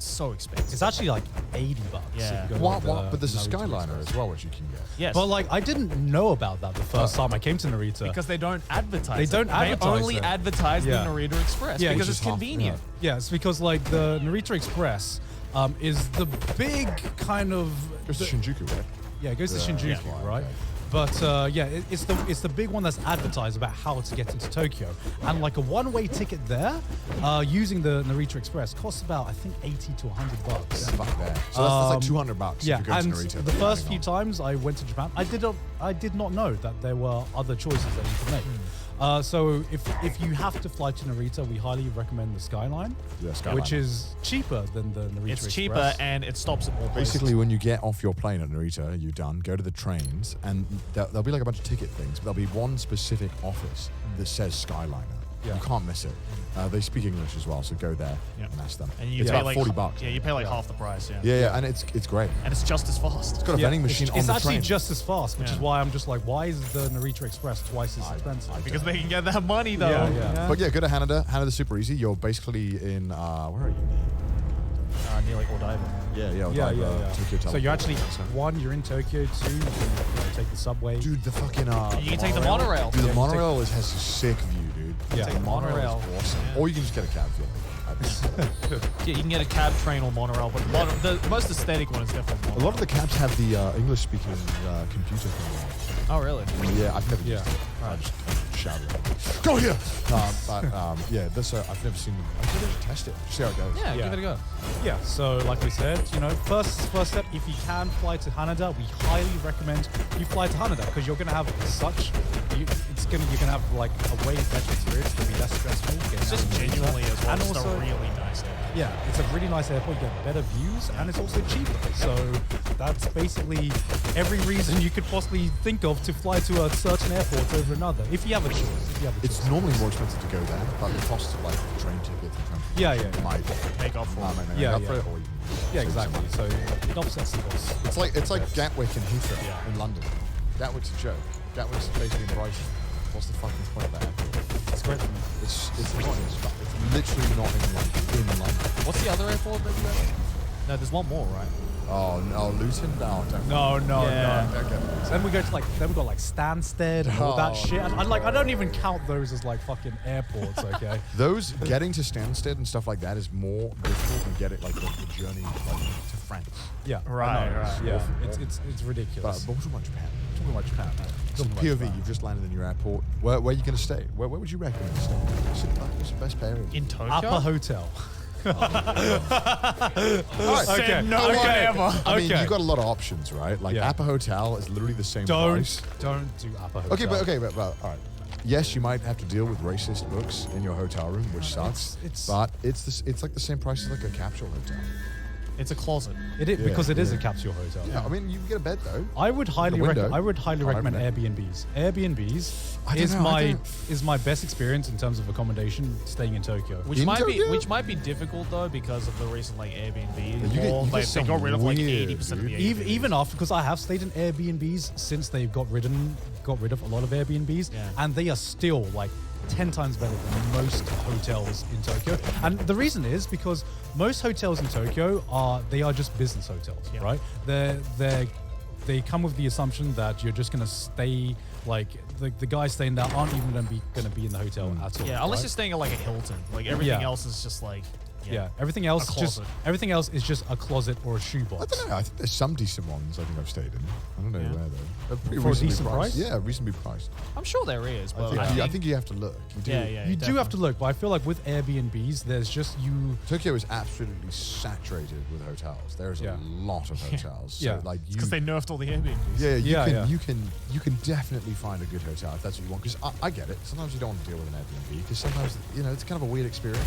so expensive. It's actually like $80. Yeah. If you go What? with the But there's a Narita Skyliner Express. as well, which you can get. Yes, But like, I didn't know about that the first time I came to Narita. because they don't advertise. They it. don't advertise They only it. advertise Yeah. the Narita Express Yeah, because which it's is half- convenient. Yeah, it's because like the Narita Express is the big kind of Goes to Shinjuku, right? yeah, it goes to Shinjuku, Yeah. right? Okay. But it's the big one that's advertised about how to get into Tokyo, and like a one-way ticket there, using the Narita Express costs about I think $80 to $100. Fuck that. So that's like $200 Yeah, if you go and to Narita. the first few times I went to Japan, I did not know that there were other choices that you could make. So if you have to fly to Narita, we highly recommend the Skyline, Yeah, Skyliner. which is cheaper than the Narita It's Express. cheaper and it stops at more places. Basically, when you get off your plane at Narita, you're done, go to the trains, and there'll be like a bunch of ticket things, but there'll be one specific office that says Skyliner. Yeah. You can't miss it. They speak English as well, so go there Yep. and ask them. and you It's pay about like $40. Yeah, you pay like half the price. Yeah. Yeah, and it's great. And it's just as fast. It's got a vending machine on it's the actually train. just as fast, which is Yeah. why I'm just like, why is the Narita Express twice as expensive? Because they can get that money though. Yeah. But yeah, go to Haneda. Haneda's super easy. You're basically in, where are you? Near like Odaiba. Yeah, Yeah. Tokyo So you're actually Teleportation. you're in Tokyo. 2, you can take the subway. Dude, the fucking You can take the monorail. Dude, Yeah, the you monorail has a sick view, dude. Yeah. The monorail is awesome. Yeah. Or you can just get a cab. Yeah, you can get a cab, train, or monorail, but the most aesthetic one is definitely A monorail. lot of the cabs have the English-speaking computer thing on. Oh really? Yeah, I've never Yeah. used it. I just shouting. Go here! Yeah, this I've never seen. I'm going to test it. See how it goes. Yeah, give it a go. Yeah, so like we said, first step, if you can fly to Haneda, we highly recommend you fly to Haneda because you're going to have you're going to have like a way better experience. It's going to be less stressful. It's just genuinely as well. And Just also, a really nice airport. yeah, it's a really nice airport. You get better views, and it's also cheaper. So that's basically every reason you could possibly think of to fly to a certain airport over another, if you have a choice. It's normally more expensive to go there, but the cost of like train tickets and something Yeah. might Make up for it. make Yeah, up yeah. for it. Or you Yeah, exactly. So it offsets the cost. It's like Gatwick and Heathrow in London. Gatwick's a joke. Gatwick's basically in Brighton. What's the fucking point of that airport? It's great. It's not. It's literally not in London. What's the other airport that you have? No, there's one more, right? Oh no, Luton. No, don't. No. Don't get it. Then we go to then we got like Stansted and all that shit. And I don't even count those as like fucking airports, okay? Those getting to Stansted and stuff like that is more difficult than get it like the journey like to France. Yeah. Right. Yeah. It's ridiculous. But we're talking about Japan. Talking about Japan, man. So Talking about POV, Japan. you've just landed in your airport. Where are you going to stay? Where would you recommend to stay? What's the best area? In Tokyo? Upper Hotel. Said no one ever. I mean, Okay. you've got a lot of options, right? Like Yeah. Appa Hotel is literally the same price. Don't do Upper Hotel. But all right. Yes, you might have to deal with racist books in your hotel room, which sucks. But it's like the same price as like a capsule hotel. It's a closet. It is Yeah, because it is a yeah. capsule hotel. Yeah, I mean, you can get a bed though. I would highly window. recommend Private. Airbnbs. Airbnbs I don't know, is my best experience in terms of accommodation staying in Tokyo. Which In Tokyo? might be difficult though because of the recent like Airbnb. you get they some got rid of like weird, 80% of the dude. Airbnbs. Even after, because I have stayed in Airbnbs since they've got rid of a lot of Airbnbs, Yeah. and they are still like 10 times better than most hotels in Tokyo. And the reason is because most hotels in Tokyo are just business hotels, Yeah. right? They come with the assumption that you're just gonna stay like the guys staying there aren't even gonna be in the hotel at all. Yeah, unless right? you're staying at like a Hilton. Like everything Yeah. else is just like Yeah, everything else is just a closet or a I shoebox. don't know. I think there's some decent ones I think I've stayed in. I don't know Yeah. where though. They're pretty For a reasonably decent priced. price? Yeah, reasonably priced. I'm sure there is, but I think you have to look. You do. yeah, You do have to look, but I feel like with Airbnbs, there's just you. Tokyo is absolutely saturated with hotels. There's Yeah. a lot of hotels. So Yeah. like you, because they nerfed all the Airbnbs. you can definitely find a good hotel if that's what you want. Because I get it. Sometimes you don't want to deal with an Airbnb because sometimes it's kind of a weird experience.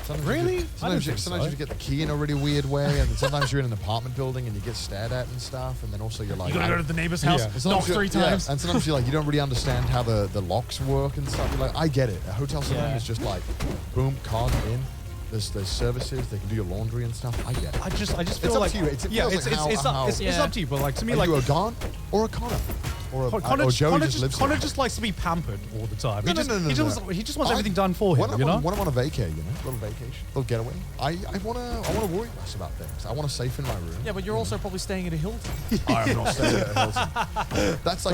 Sometimes Really? You I don't sometimes think you so. get the key in a really weird way, and then sometimes you're in an apartment building and you get stared at and stuff, and then also you're like, You gotta go to the neighbor's house, Yeah. knock sometimes you're- 3 times. and sometimes you're like, you don't really understand how the locks work and stuff. You're like, I get it. A hotel sometimes Yeah. is just like, boom, card in. There's services. They can do your laundry and stuff. I get it. I just It's feel up like to you. It yeah, feels it's like how- it's Yeah. up to you. But like to me, Are like you a Gaunt or a Connor? Or Joey just lives Connor here? just likes to be pampered all the time. No, He no. just wants everything done for him. When You know? I'm on a vacay, little vacation, little getaway. I wanna worry less about things. I want to safe in my room. Yeah, but you're also probably staying at a Hilton. I am not staying at a Hilton. That's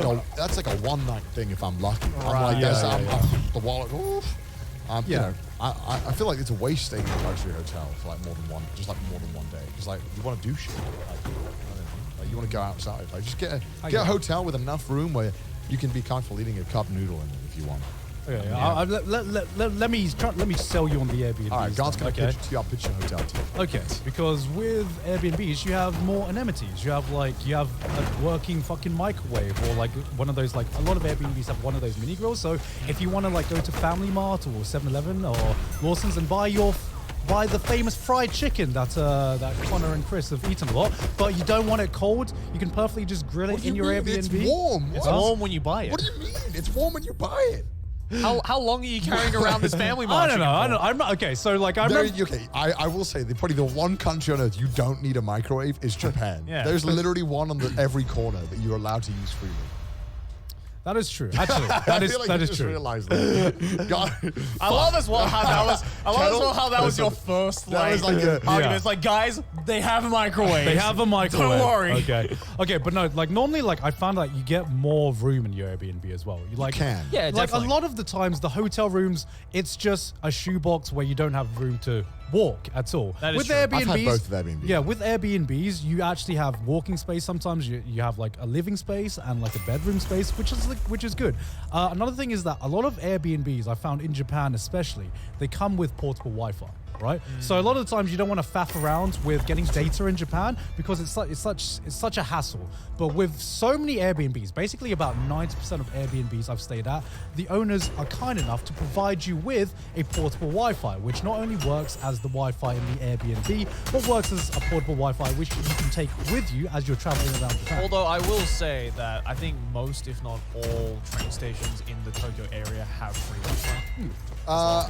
like a one night thing if I'm lucky. I'm Right, like yeah, this. yeah, I'm yeah. the wallet. Oof. You Yeah. know, I feel like it's a waste staying in a luxury hotel for like more than one day. Because like you want to do shit. Like, I don't know, like you want to go outside. Like just get a hotel with enough room where you can be comfortable eating a cup noodle in it if you want. Okay, let me sell you on the Airbnb. All right, God's gonna okay? pitch it to you. I'll pitch a hotel to you. Okay, because with Airbnbs, you have more amenities. You have a working fucking microwave, or like one of those, like a lot of Airbnbs have one of those mini grills. So if you want to like go to Family Mart or 7-Eleven or Lawson's and buy the famous fried chicken that Connor and Chris have eaten a lot, but you don't want it cold, you can perfectly just grill it in your Airbnb. It's warm. It's What? warm when you buy it. What do you mean? It's warm when you buy it. How long are you carrying around this family I mart don't chicken know. for? I'm not okay. So like I remember. Okay, I will say that probably the one country on earth you don't need a microwave is Japan. Yeah. There's literally one on every corner that you're allowed to use freely. That is true. Actually, that I is feel like that you is just true. realized that. God, I love as well how that was. I love as well how that was your Listen, first that was like a- argument. Yeah. It's like, guys, they have a microwave. They have a microwave. Don't worry. Okay, but no, like normally, like I found like you get more room in your Airbnb as well. You like can. Yeah, like definitely. a lot of the times, the hotel rooms, it's just a shoebox where you don't have room to walk at all. That is with true. Airbnbs, I've had both of Airbnbs. Yeah, with Airbnbs, you actually have walking space. Sometimes you have like a living space and like a bedroom space, which is good. Another thing is that a lot of Airbnbs I found in Japan, especially, they come with portable Wi-Fi. Right, so a lot of the times you don't want to faff around with getting data in Japan because it's such a hassle. But with so many Airbnbs, basically about 90% of Airbnbs I've stayed at, the owners are kind enough to provide you with a portable Wi-Fi, which not only works as the Wi-Fi in the Airbnb, but works as a portable Wi-Fi which you can take with you as you're traveling around Japan. Although I will say that I think most, if not all, train stations in the Tokyo area have free Wi-Fi.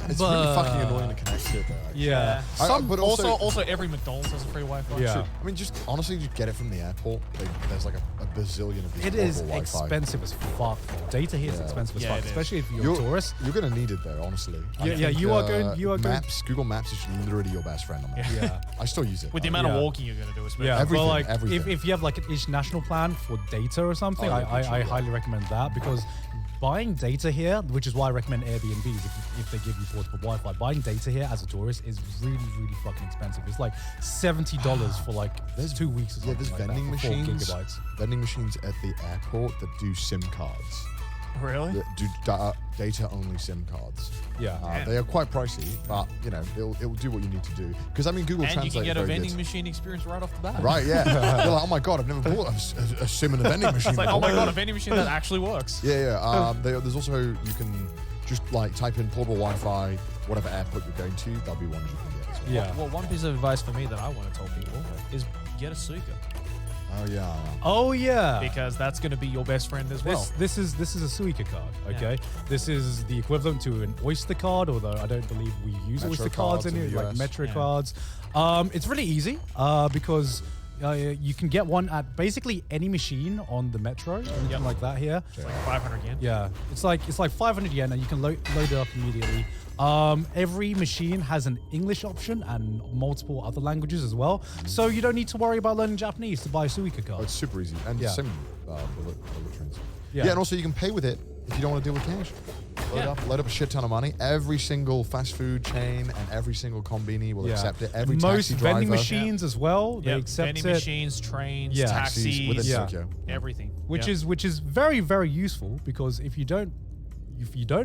It's really fucking annoying to connect to it though. Actually. Yeah. But Also every McDonald's has a free Wi-Fi. Yeah. I mean, just honestly, just get it from the airport. There's like a bazillion of these. It is portable Wi-Fi. expensive as fuck. Data here is expensive as Yeah, fuck, it is. especially if you're a tourist. You're gonna need it though, honestly. Yeah, yeah, you are going- Maps, Google Maps is literally your best friend on that. Yeah. I still use it. With the amount Yeah. of walking you're going to do, especially. Yeah, Everything, well, like everything. if you have like an international plan for data or something, Oh, yeah, for sure, I yeah. highly recommend that because buying data here, which is why I recommend Airbnbs if they give you portable Wi-Fi. Buying data here as a tourist is really, really fucking expensive. It's like $70 for like 2 weeks or something. there's like that vending for 4 machines. gigabytes. Vending machines at the airport that do SIM cards. Really? That do data-only SIM cards. Yeah. They are quite pricey, but you know it'll do what you need to do. Because I mean, Google And you Translate can get is a very vending good. machine experience right off the bat. Right? Yeah. You're like, oh my god, I've never bought a SIM in a vending machine. It's like, oh before. my god, a vending machine that actually works. Yeah. There's also you can just like type in portable Wi-Fi, whatever airport you're going to. That'll be one you can get as well. Yeah. Well, one piece of advice for me that I want to tell people is get a Suica. Oh yeah. Oh yeah. Because that's going to be your best friend as well. This is a Suica card, okay? This is the equivalent to an Oyster card, although I don't believe we use Metro Oyster cards cards in in it, the like US. Metro Yeah. cards. It's really easy because you can get one at basically any machine on the Metro, anything like that here. It's like 500 yen. Yeah, it's like 500 yen, and you can load it up immediately. Every machine has an English option and multiple other languages as well, so you don't need to worry about learning Japanese to buy a Suica Oh, card. it's super easy and Yeah. same bullet trains. Yeah. Yeah, and also you can pay with it if you don't want to deal with cash. Load up a shit ton of money. Every single fast food chain and every single combini will accept it. Every Most taxi vending driver, machines as well, they Yep, accept vending it. machines, trains, Yeah. taxis, within Yeah. Tokyo. everything. which Yep. is very, very useful because if you don't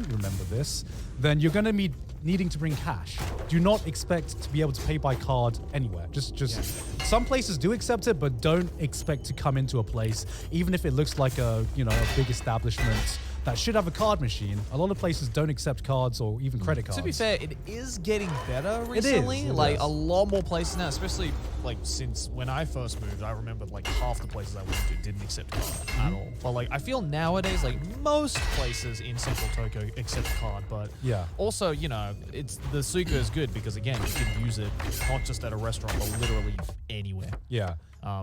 remember this, then you're going to be needing to bring cash. Do not expect to be able to pay by card anywhere. Just some places do accept it, but don't expect to come into a place, even if it looks like a big establishment that should have a card machine. A lot of places don't accept cards or even credit cards. To be fair, it is getting better It is, recently. it Like is. a lot more places now, especially like since when I first moved, I remember like half the places I went to didn't accept card at all. But like I feel nowadays, like most places in central Tokyo accept card, but Yeah. also it's the Suica is good because again you can use it not just at a restaurant but literally anywhere. Yeah.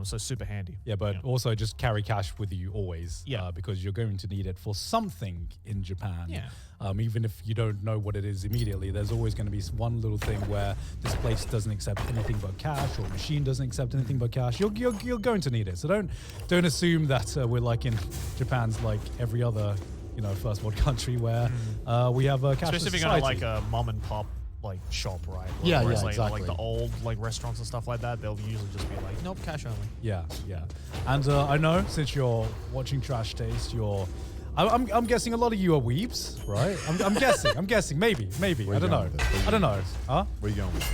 So super handy. Yeah, but also just carry cash with you always. Yeah. Because you're going to need it for something in Japan. Yeah. Even if you don't know what it is immediately, there's always going to be one little thing where this place doesn't accept anything but cash, or machine doesn't accept anything but cash. You're going to need it. So don't assume that we're like in Japan's like every other first world country where we have a cashless Especially if you're society. gonna like a mom and pop like shop, right? Yeah, Whereas, yeah, like, exactly. like the old like restaurants and stuff like that, they'll usually just be like, nope, cash only. Yeah. And I know since you're watching Trash Taste, I'm guessing a lot of you are weebs, right? I'm guessing. Maybe. Where I you don't going know. with this? I don't know. Huh? Where you going with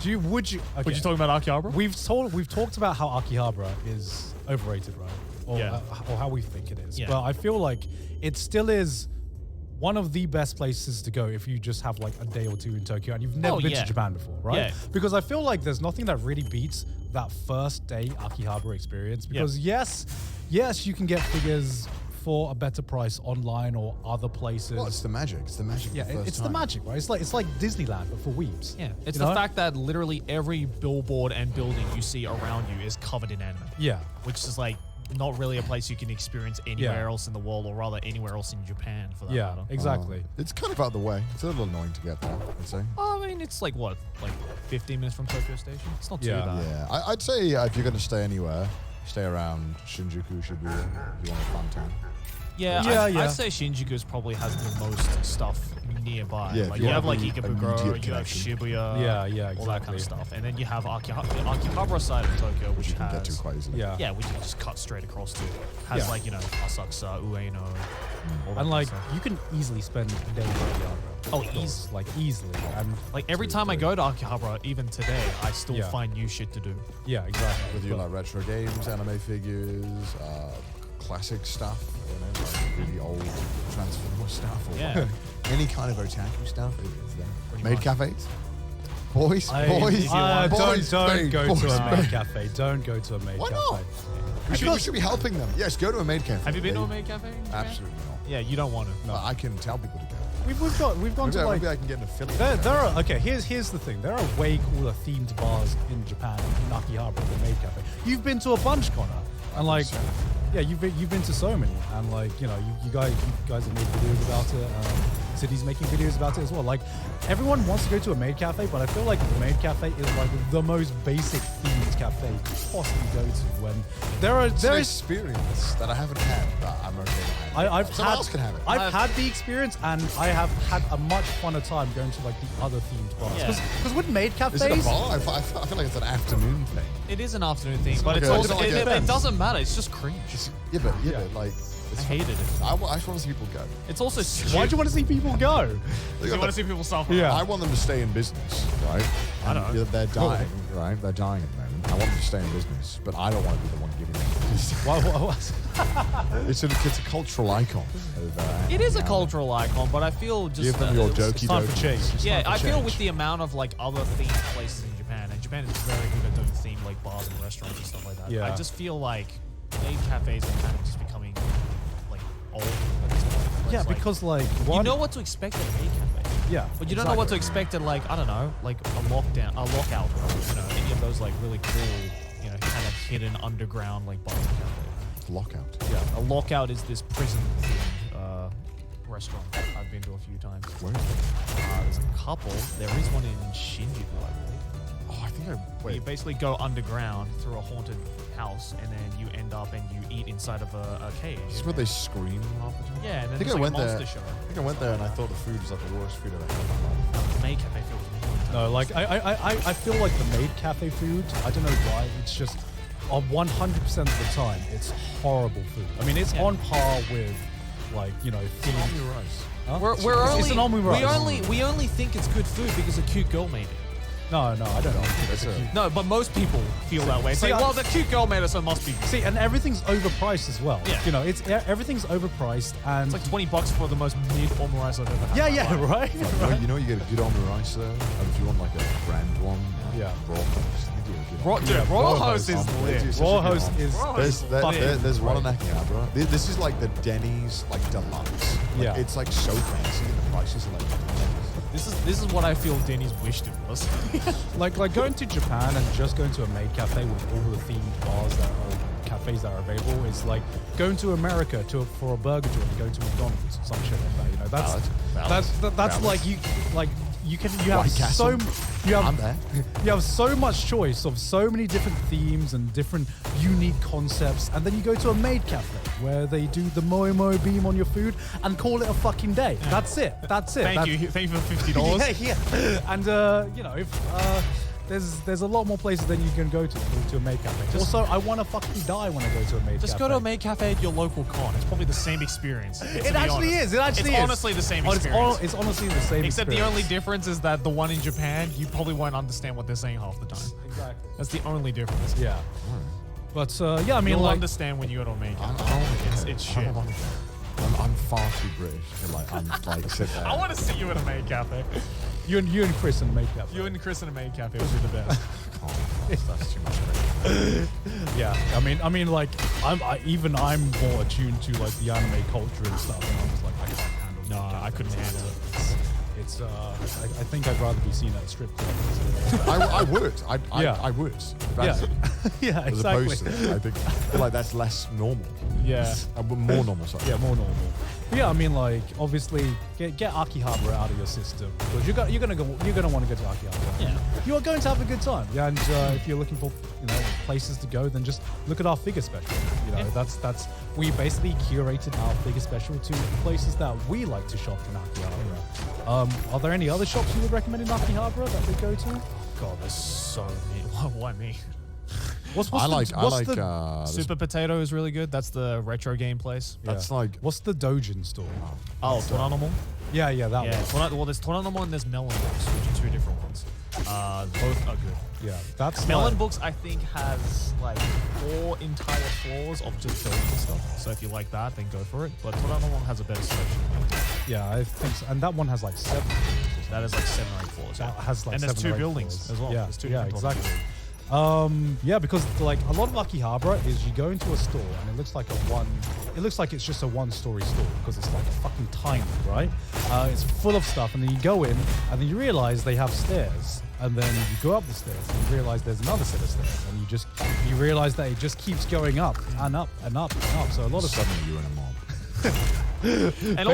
this? Would you? Okay. Would you talk about Akihabara? We've talked about how Akihabara is overrated, right? Or, Yeah. or how we think it is. Yeah. But I feel like it still is one of the best places to go if you just have like a day or two in Tokyo and you've never been yeah. to Japan before, right? Yeah. Because I feel like there's nothing that really beats that first day Akihabara experience. Because yes, you can get figures for a better price online or other places. Well, it's the magic. It's the magic. Yeah, of the first it's the time. magic, right? It's like Disneyland, but for weebs. Yeah, it's You the know? fact that literally every billboard and building you see around you is covered in anime. Yeah. Which is like not really a place you can experience anywhere Yeah. else in the world, or rather anywhere else in Japan for that Yeah, matter. exactly. It's kind of out of the way. It's a little annoying to get there, I'd say. I mean, it's like what, like 15 minutes from Tokyo Station? It's not too Yeah. bad. Yeah, I'd say if you're going to stay anywhere, stay around Shinjuku, Shibuya, if you want a fun town. Yeah, Yeah, I'd yeah. say Shinjuku's probably has the most stuff nearby. Yeah, if like you you have want like the Ikebukuro, immediate you have connection. Shibuya, Yeah, all that kind exactly. of stuff, and then you have Akihabara side of Tokyo, which you can has get to quite easily. Yeah. which you can just cut straight across to. Has Yeah. like Asakusa, Ueno, all that kind And like of stuff. you can easily spend a day in Akihabara. Oh, Like easily. And Like every time I go to Akihabara, even today, I still Yeah. find new shit to do. yeah, exactly. Whether you But- like retro games, anime figures, classic stuff, like really old Transformer stuff, or Yeah. any kind of otaku stuff, it's there. Pretty Maid much. cafes, boys, I- boys, don't babe, go boys, to a maid babe. cafe. Don't go to a maid Why cafe. not? We should be helping them. Yes, go to a maid cafe. Have you been to a babe. maid cafe? in Japan? Absolutely not. Yeah, you don't want to. But I can tell people to go. We've gone Maybe, to like maybe I can get an affiliate. there are okay. Here's the thing. There are way cooler themed bars in Japan, in Akihabara, than Maid Cafe. You've been to a bunch, Connor, and like, yeah, you've been to so many, and like, you know, you guys have made videos about it. City's making videos about it as well. Like, everyone wants to go to a maid cafe, but I feel like the maid cafe is like the most basic themed cafe you could possibly go to. When It's an there is. experience that I haven't had, but I'm okay to have. I've Someone had, else can have it. I've had the experience, and I have had a much funner time going to like the other themed bars. Yeah. Because with maid cafes, Is it a bar? I feel like it's an afternoon thing. It is an afternoon thing, It's but like it's a- also it's like a- it doesn't matter. It's just cringe. Yeah, but like, I hated it. I just want to see people go. It's also why do you want to see people go? You want to see people suffer. Yeah. I want them to stay in business, right? I know. And they're dying, right? They're dying at the moment. I want them to stay in business, but I don't want to be the one giving them business. It's a cultural icon. It is a cultural icon, but I feel just Give them your it's jokey time for dokies. change. It's Yeah, time I for feel change. with the amount of like other themed places in Japan, and Japan is very good at doing themed like bars and restaurants and stuff like that. Yeah. I just feel like maid cafes are kind of just becoming like old at this point. Yeah, It's like, because like you one, know what to expect at a maid cafe, yeah, but you don't know what to expect at like I don't know, like a lockout, or you know, any of those like really cool, you know, kind of hidden underground like bars and cafes. Lockout. Yeah, a lockout is this prison-themed restaurant I've been to a few times. Where? There's a couple. There is one in Shinjuku, I believe. Oh, I think I Where you wait. basically go underground through a haunted house, and then you end up and you eat inside of a cage. This is where they scream half the time. Yeah, and then I think it's I like went a there. monster show. I think I went there and I thought the food was like the worst food I've ever had in my life. Maid cafe feels no, like I feel like the maid cafe food. I don't know why. It's just 100% of the time, it's horrible food. I mean, it's Yeah. on par with like you know themed. Omni rice. Huh? We're It's an only omni-rice. we only think it's good food because a cute girl made it. No, I don't know. That's a. No, but most people feel that way. It's See, like, I- well, the cute girl made it, so it must be good. See, and everything's overpriced as well. Yeah. You know, everything's overpriced, and It's like $20 for the most mid omurice I've ever had. yeah, in my yeah, life. right. Like, you know, you get a good omni rice there. And if you want like a brand one, Yeah. raw host. They do a good omni. Dude, Royal Host is They do lit. such a Raw good Host omni. is There's one in right. Akihabara. This is like the Denny's like deluxe. Like, Yeah. It's like so fancy and the prices are like. This is what I feel Denny's wished it was. like going to Japan and just going to a maid cafe with all the themed bars that are cafes that are available is like going to America for a burger joint and going to McDonald's or some shit like that. You know, that's Valid. like you have White Castle. I'm there. you have so much choice of so many different themes and different unique concepts, and then you go to a maid cafe where they do the Moe beam on your food and call it a fucking day. That's it. That's it. Thank you for $50. Yeah. And you know, if there's a lot more places than you can go to a maid cafe. Also, I want to fucking die when I go to a maid cafe. Just go to a maid cafe at your local con. It's probably the same experience. It actually is. It actually it's is. honestly the same Oh, experience. it's honestly the same. Except the experience. only difference is that the one in Japan, you probably won't understand what they're saying half the time. Exactly. That's the only difference. Yeah. But yeah, I mean, You'll like, understand when you go to a maid I cafe. don't want to It's go. it's I shit. don't want to go. I'm far too British to like. I'm like sit there. I want to see you at a maid cafe. you and Chris in a maid cafe. You and Chris in a maid cafe would be the best. That's too much. Yeah, I mean, like, I'm more attuned to like the anime culture and stuff, and I'm just like, I can't handle. No, maid I cafes. couldn't handle it. It's I think I'd rather be seen at a strip club. I would. Yeah. I would. Yeah, yeah, As exactly. opposed to, I feel like that's less normal. Yeah. More normal. Sorry. Yeah, more normal. But yeah, I mean, like, obviously, get Akihabara out of your system because you're gonna want to go to Akihabara. Yeah. You are going to have a good time. Yeah, and if you're looking for places to go, then just look at our figure special. You know, that's we basically curated our figure special to places that we like to shop in Akihabara. Are there any other shops you would recommend in Akihabara that we go to? God, there's so many. Why me? Super Potato is really good. That's the retro game place. That's like what's the Dojin store? Toronto. Yeah, that one. Well, there's Toronto and there's Melon Books, which are two different ones. Both are good. Yeah, that's Melon Books. I think has like 4 entire floors of just building stuff. So if you like that, then go for it. But Toronto one has a better selection. Yeah, I think so. And that one has like 7. That is like 7 or 8 floors. That has like and there's 7 or 2 8 buildings floors. as well. Yeah, There's 2 yeah, different exactly. buildings. Yeah, because like a lot of Akihabara is you go into a store and it looks like it's just a 1-story store because it's like fucking tiny, right? It's full of stuff, and then you go in and then you realize they have stairs, and then you go up the stairs and you realize there's another set of stairs, and you realize that it just keeps going up and up and up and up. So a lot of suddenly you're in a mob. And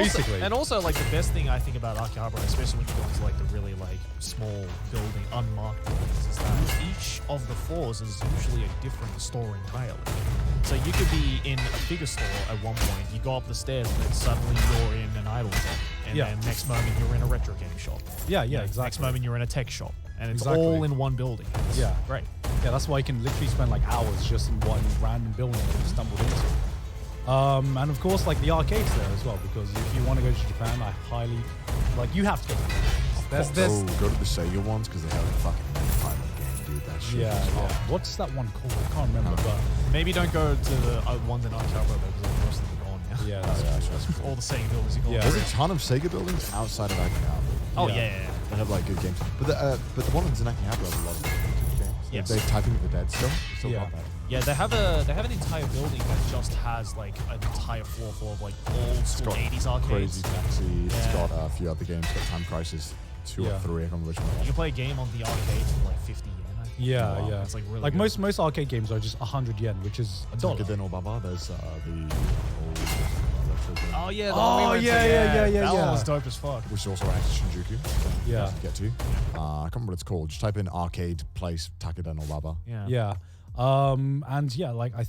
also, like, the best thing I think about Akihabara, especially when you go into like the really like small building, unmarked buildings, is that each of the floors is usually a different store entirely. So you could be in a figure store at one point, you go up the stairs, and then suddenly you're in an idol shop, and then next moment you're in a retro game shop. Yeah, exactly. Next moment you're in a tech shop, and it's all in one building. It's great. Yeah, that's why you can literally spend like hours just in one random building that you stumbled into. And of course, like the arcades there as well, because if you want to go to Japan, I highly, like, you have to go to the arcades. Go to the Sega ones because they have a fucking pilot game, dude. That shit. Yeah. What's that one called? I can't remember. But maybe don't go to the ones in Akihabara though, because most of them are gone now. Yeah, that's all the Sega buildings you go. There's a ton of Sega buildings outside of Akihabara. Oh yeah. They have like good games, but the ones in Akihabara have a lot of good games. Yes. They type into the dead still. Still got that. Yeah, they have an entire building that just has like an entire floor full of like old school 80s arcades. Crazy Taxi. It's got a few other games. It's got Time Crisis 2 or 3. I can't remember which one. You can play a game on the arcade for like 50 yen. I think. Yeah. It's like really like good. most arcade games are just 100 yen, which is $1. Takeden or Baba. There's the old retro game. Oh yeah. Yeah. That one was dope as fuck. Which is also around Shinjuku. So Yeah. to get to. I can't remember what it's called. Just type in arcade place Takeden or Baba. Yeah. And yeah, like I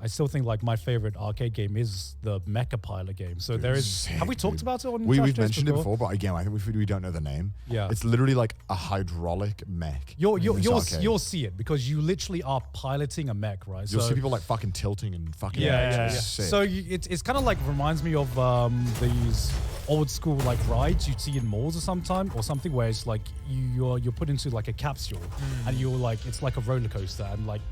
I still think like my favorite arcade game is the Mecha Pilot game. So there is. Sick, Have we talked dude. about it on? We've Trash Taste mentioned it before, but again, I think we don't know the name. Yeah. It's literally like a hydraulic mech. You'll in this arcade. you'll see it because you literally are piloting a mech, right? You'll so, see people like fucking tilting and fucking. Yeah. Sick. So it's kind of like reminds me of these old school like rides you'd see in malls or something where it's like you're put into like a capsule and you're like it's like a roller coaster and like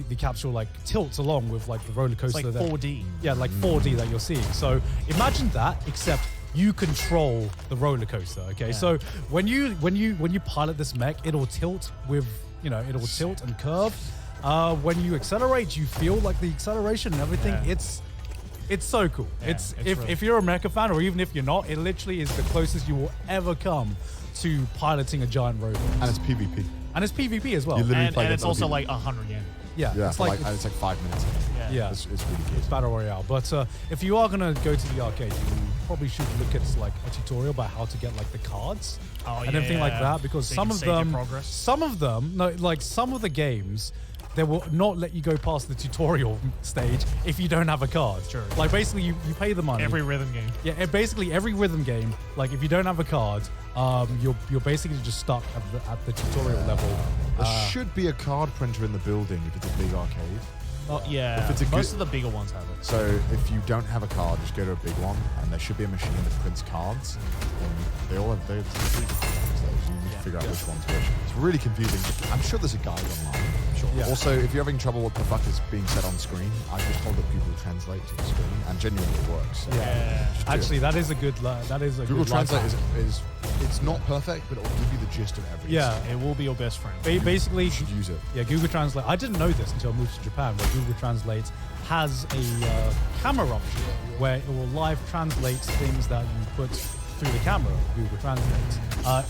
the capsule like tilts along with like the roller coaster. It's like 4D. Yeah, like 4D that you're seeing. So imagine that, except you control the roller coaster. Okay, Yeah. so when you pilot this mech, it'll tilt with it'll tilt and curve. When you accelerate, you feel like the acceleration and everything. Yeah. It's so cool. Yeah, it's really if you're a mecha fan or even if you're not, it literally is the closest you will ever come to piloting a giant robot. And it's PvP. And it's PvP as well. You literally play And against it's also other like 100 yen. Yeah, Yeah, it's for like and it's like 5 minutes. yeah. It's really good. It's Battle Royale. But if you are going to go to the arcade, you probably should look at like a tutorial about how to get like the cards and everything like that because So you some can of save your them, progress. some of them, no, like some of the games, they will not let you go past the tutorial stage if you don't have a card. Sure. Like basically you pay the money. Every rhythm game. Yeah, basically every rhythm game, like if you don't have a card, you're basically just stuck at the tutorial level. There should be a card printer in the building if it's a big arcade. Oh, yeah. If it's a Most good- of the bigger ones have it. So if you don't have a card, just go to a big one, and there should be a machine that prints cards. And they all have three different ones, though, so you need to figure out which one's which. It's really confusing. I'm sure there's a guide online. Sure. Yeah. Also, if you're having trouble with what the fuck is being said on screen, I just told that Google Translate to the screen, and genuinely it works. So Yeah. just do it. Actually, that is a good. Google good life Translate hack. is it's not perfect, but it will give you the gist of everything. Yeah. It will be your best friend. Basically, You should use it. yeah, Google Translate. I didn't know this until I moved to Japan, where Google Translate has a camera option where it will live translate things that you put through the camera of Google Translate.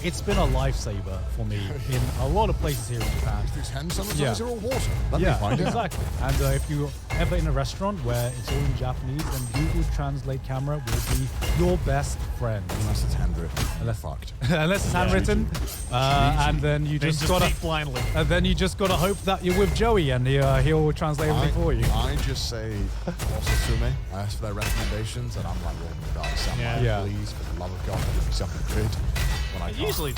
It's been a lifesaver for me in a lot of places here in Japan. These hand sanitizers Yeah. are all water. Let me Yeah, find it. exactly. And if you're ever in a restaurant where it's all in Japanese, then Google Translate camera will be your best friend. Unless it's handwritten. Unless- Fucked. Unless it's handwritten, and then you Then just gotta, speak blindly. and then you just gotta hope that you're with Joey and he'll translate everything for you. I just say, also Sume, I ask for their recommendations, and I'm like rolling the dice. I'm like, Yeah. please, for the love of God, give me something good. When I can't. Usually,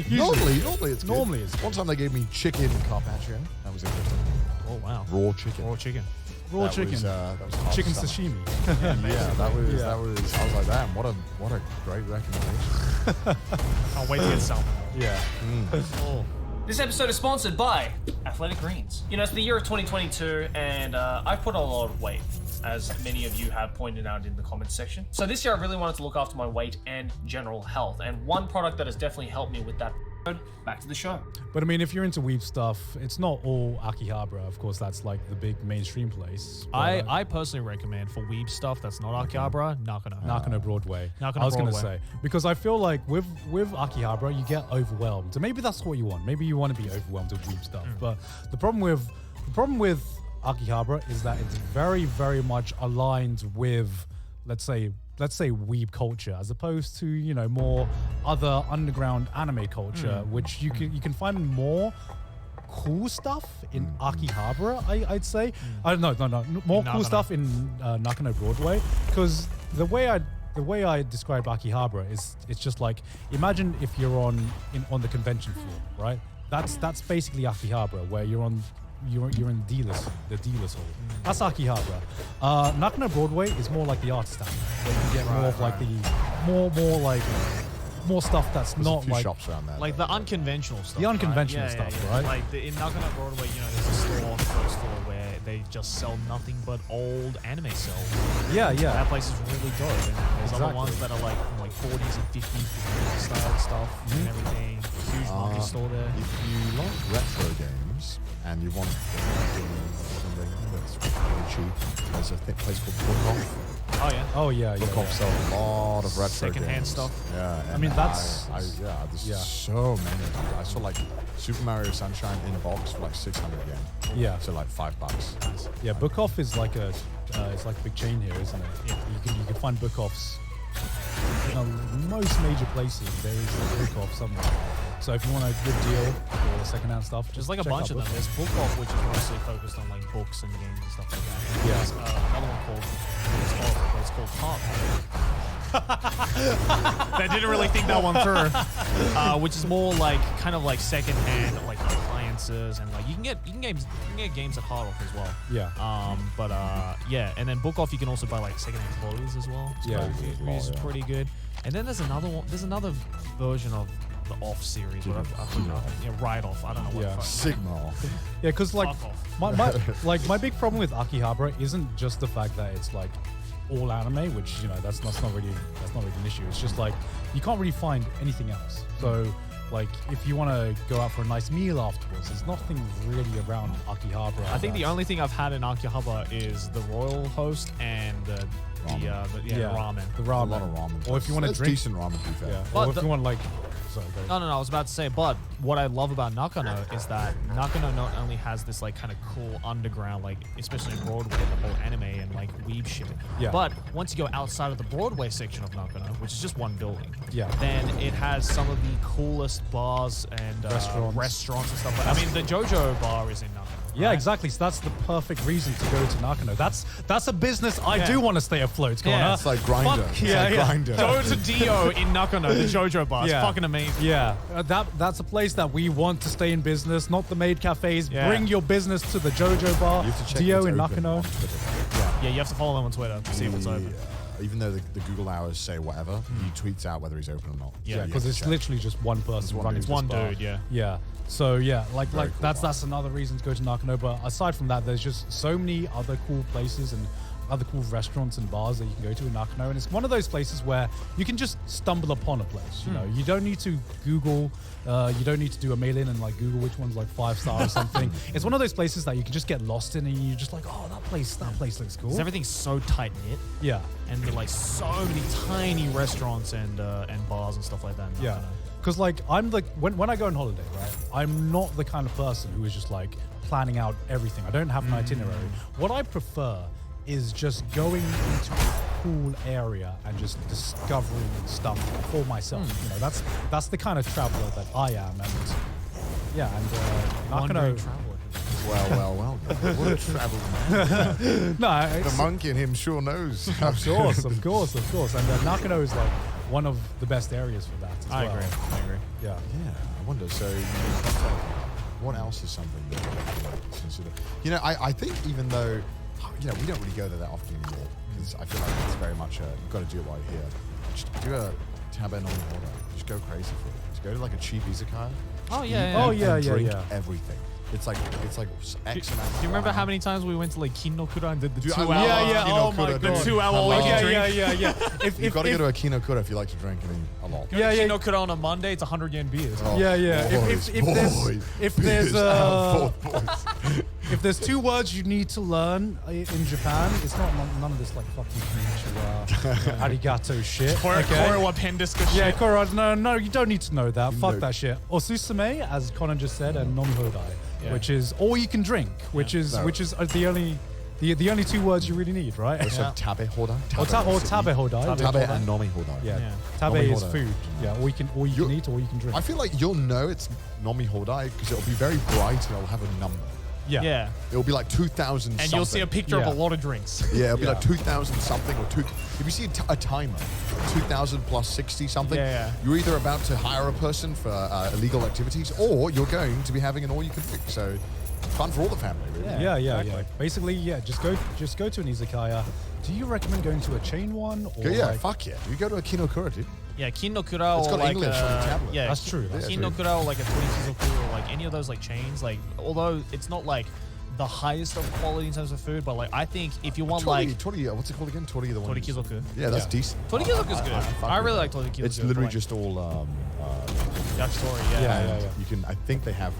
Normally it's good. Normally it's good. One time they gave me chicken carpaccio. That was interesting. oh wow, Raw chicken. raw chicken. Raw That chicken, was, that was hard chicken to stomach. sashimi. Yeah, that was. Yeah. I was like, damn, what a great recommendation. I'll wait to get salmon. Yeah. This episode is sponsored by Athletic Greens. You know, it's the year of 2022, and I've put on a lot of weight, as many of you have pointed out in the comments section. So this year I really wanted to look after my weight and general health, and one product that has definitely helped me with that. Back to the show. But I mean, if you're into weeb stuff, it's not all Akihabara. Of course, that's like the big mainstream place. But, I personally recommend for weeb stuff that's not Akihabara, Nakano. Nakano Broadway. Nakano I was gonna Broadway. say because I feel like with Akihabara you get overwhelmed. So maybe that's what you want. Maybe you want to be overwhelmed with weeb stuff. But the problem with Akihabara is that it's very, very much aligned with, let's say weeb culture, as opposed to more other underground anime culture, which you can find more cool stuff in Akihabara. I'd say. No, more cool Nakano. stuff in Nakano Broadway, because the way I describe Akihabara is it's just like, imagine if you're on the convention floor, right? That's basically Akihabara, where you're in the dealers hall. That's Akihabara. Nakano Broadway is more like the art stand, where you get more of like more stuff that's There's not a few like shops around there. Like the unconventional stuff. The unconventional right? Yeah, stuff, yeah, yeah. right? Like in Nakano Broadway, there's a store on the first floor where they just sell nothing but old anime cells. yeah. That place is really dope. And there's other Exactly. ones that are like from like 40s and 50s style stuff and everything. Huge manga store there. If you like retro games and you want something that's really cheap, there's a place called Book Off. Oh yeah. Oh yeah. Book Off sells a lot of retro Secondhand games. stuff. Yeah. I and mean, that's- there's yeah. so many. I saw like Super Mario Sunshine in a box for like 600 yen. Yeah. So like $5. Yeah, Book Off is like it's like a big chain here, isn't it? Yeah. You can find Book Offs in most major places. There is a Book Off somewhere. So if you want a good deal for secondhand stuff, just There's like a check bunch out of them. Book There's Book Off, which is mostly focused on like books and games and stuff like that. And Yeah. There's another one called it's called Heart. They didn't really think that one through, which is more like kind of like secondhand like appliances and like you can get games at Heart Off as well. Yeah. Yeah, and then Book Off you can also buy like secondhand clothes as well. Yeah. Which is pretty good. And then there's another one. There's another version of the Off series. Where Right Off. I don't know what. Yeah. the fuck. Sigma off. Yeah, because like Fuck off. my big problem with Akihabara isn't just the fact that it's like all anime, which that's not really an issue. It's just like you can't really find anything else. So like if you want to go out for a nice meal afterwards, there's nothing really around Akihabara. I think the only thing I've had in Akihabara is the Royal Host and the ramen. The A ramen. lot of ramen. Or if you want to That's drink, decent ramen, to be fair. yeah. But Or if the- you want like, sorry, go ahead. No, I was about to say, but what I love about Nakano is that Nakano not only has this like kind of cool underground, like especially in Broadway, the whole anime and like weeb shit. Yeah. But once you go outside of the Broadway section of Nakano, which is just one building, Yeah. then it has some of the coolest bars and restaurants and stuff like that. I mean, the JoJo bar is in Nakano. Yeah, right? exactly. So that's the perfect reason to go to Nakano. That's a business I do want to stay afloat, Connor. Yeah. It's like Grindr. Fuck, It's yeah, like yeah. Grindr. Go to Dio in Nakano, the JoJo bar. It's Yeah. fucking amazing. Yeah, that's a place that we want to stay in business, not the maid cafes. Yeah. Bring your business to the JoJo bar, You have to check Dio if in it's open Nakano. on Twitter. Yeah, you have to follow them on Twitter to see if it's open. Even though the Google hours say whatever, he tweets out whether he's open or not. Yeah, So you Because have it's to check. literally just one person one running dude. this One bar. dude, yeah. Yeah. So yeah, like Very cool that's bar. another reason to go to Nakano. But aside from that, there's just so many other cool places and other cool restaurants and bars that you can go to in Nakano, and it's one of those places where you can just stumble upon a place. You know, you don't need to Google, you don't need to do a mail in and like Google which one's like 5-star or something. It's one of those places that you can just get lost in, and you're just like, oh, that place looks cool. 'Cause everything's so tight knit. Yeah. And there are like so many tiny restaurants and bars and stuff like that. in Yeah, Nakano. because like I'm like when I go on holiday, right? I'm not the kind of person who is just like planning out everything. I don't have an itinerary. What I prefer is just going into a cool area and just discovering stuff for myself. You know, that's the kind of traveler that I am, and yeah, and Nakano. Wandering traveler. Well. What a travel man. No, The it's, monk in him sure knows. of course, and Nakano is like one of the best areas for that. As I well. agree. Yeah. Yeah, I wonder. So, what else is something that you consider? You know, I think even though, we don't really go there that often anymore, because I feel like it's very much you've got to do it while you're here. Just do a taben on order. Just go crazy for it. Just go to like a cheap izakaya. Oh eat yeah. Oh, and yeah, drink yeah. everything. It's like X amount. Do you remember how many times we went to like Kinokura and did the Dude, 2 I hour? love Yeah. Oh my Kinokura, god. dude. 2 hour I all love you it. can drink. Yeah. You've got to go to a Kinokura if you like to drink. I mean, a lot. Yeah. Kinokura on a Monday, it's 100 yen beers. Oh, Yeah. If there's if there's 2 words you need to learn in Japan, it's not none of this like fucking konnichiwa, arigato shit. Okay? Korewa pendiska shit. Yeah, Koro, no, you don't need to know that. Fuck No. that shit. Osusume, as Conan just said, and nomihodai, Yeah. which is all you can drink, which is No. the only 2 words you really need, right? Also, tabe hodai. Or tabe hodai. Tabe and nomi hodai. Yeah, Yeah. tabe Nomi is hodai. food. Yeah, all you can eat, or you can drink. I feel like you'll know it's nomi hodai because it'll be very bright and it'll have a number. Yeah. Yeah. It'll be like 2,000 And you'll see a picture Yeah. of a lot of drinks. Yeah, it'll be Yeah. like 2,000 something or two. If you see a timer, 2,000 plus 60 something, Yeah. you're either about to hire a person for illegal activities or you're going to be having an all you can drink. So fun for all the family, really. Yeah. Basically, just go to an izakaya. Do you recommend going to a chain one? Or Yeah, like, fuck yeah. You go to a Kinokura, dude. Yeah, Kinokura It's or got like English on the tablet. Yeah, That's true. That's true. Kinokura or like a Torikizoku or like any of those like chains. Like, although it's not like the highest of quality in terms of food, but like I think if you want like Tori, what's it called again? Tori the one. Torikizoku. Yeah, that's Yeah. decent. Torikizoku is good. fuck I with really that. like Torikizoku. It's literally like, just all yakitori. Yeah. You can. I think they have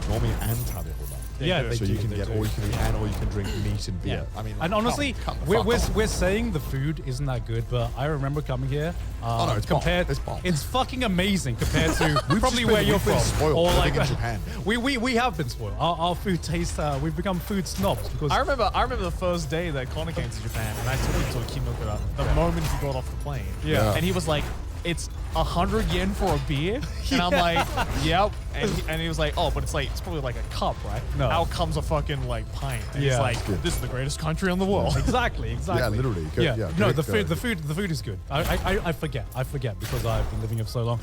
nomi and tabe hodai. Yeah, do. they So do, you can they get do. all you can eat and all you can drink meat and beer. Yeah. I mean, And like, honestly, come the we're, fuck on. we're saying the food isn't that good, but I remember coming here. Oh, no, it's bomb. compared. It's bomb. It's fucking amazing compared to We've probably just where been- you're we've been from. spoiled or living like in Japan. we have been spoiled. Our food tastes. We've become food snobs because I remember the first day that Connor came to Japan and I took him to a Kinokura the moment he got off the plane. Yeah. And he was like, it's 100 yen for a beer, and I'm like, yep. And he was like, oh, but it's probably like a cup, right? No. Out comes a fucking like pint. And Yeah. he's like, That's good. this is the greatest country in the world. Exactly. Yeah, literally. Go- Yeah. yeah, No, go- the go. food is good. I forget because I've been living here for so long.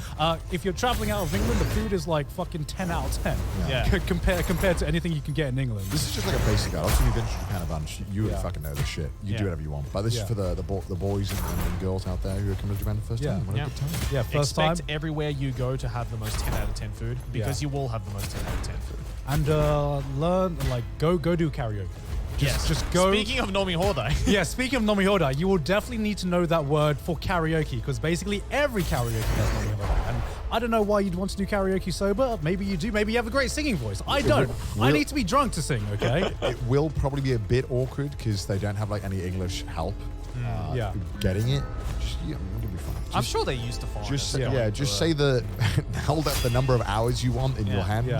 If you're traveling out of England, the food is like fucking 10 out of 10. Yeah. compared to anything you can get in England. This is just like a basic guide. Obviously, you've been to Japan a bunch. You really Yeah. fucking know this shit. You do Yeah. whatever you want. But this is Yeah. for the boys and girls out there who are coming to Japan for the first Yeah. time. What a Yeah. good time. Yeah, first time. Expect everywhere you go to have the most 10 out of 10 food, because you will have the most 10 out of 10 food. And learn, like, go do karaoke. Just go. Speaking of Nomi Hodai. Yeah, speaking of Nomi Hodai, you will definitely need to know that word for karaoke, because basically every karaoke has Nomi Hodai. And I don't know why you'd want to do karaoke sober. Maybe you do. Maybe you have a great singing voice. I don't. I need to be drunk to sing, okay? It will probably be a bit awkward because they don't have like any English help. Yeah. Getting it. Just, yeah, it'll be fine. I'm sure they used to find Just it. just say hold up the number of hours you want in your hands,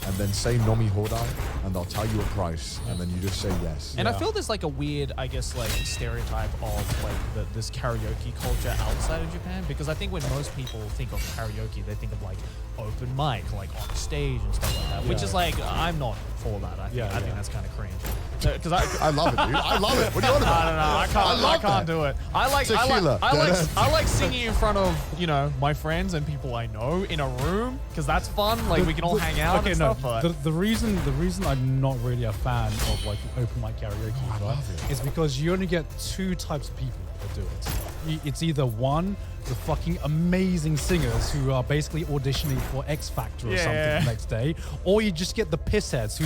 and then say Nomi Hodai, and they'll tell you a price, and then you just say yes. And I feel there's like a weird, I guess, like stereotype of like this karaoke culture outside of Japan, because I think when most people think of karaoke, they think of like open mic, like on stage and stuff like that, which is like, I'm not for that. I think that's kind of cringe. Because I love it, dude. I love it. What are you on about? I don't know. I can't do it. I like singing in front of, you know, my friends and people I know in a room, because that's fun. Like we can all hang out and stuff. But the reason I'm not really a fan of like the open mic karaoke, right, is because you only get two types of people that do it. It's either one, the fucking amazing singers who are basically auditioning for X Factor or something the next day, or you just get the pissheads who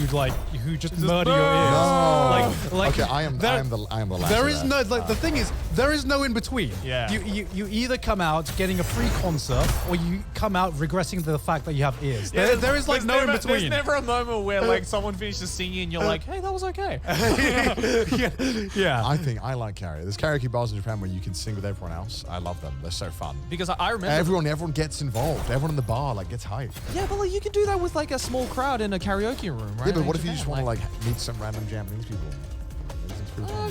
just murder your ears. No. Like okay, I am the last. There is no the thing is there is no in between. Yeah. You either come out getting a free concert or you come out regretting the fact that you have ears. There is like no in between. There's never a moment where like someone finishes singing and you're like, hey, that was okay. Yeah. I like karaoke. There's karaoke bars in Japan where you can sing with everyone else. I love them. They're so fun. Because I remember Everyone gets involved. Everyone in the bar like gets hyped. Yeah, but like you can do that with like a small crowd in a karaoke room, right? Yeah, but In what if you Japan, just want to like meet some random Japanese people?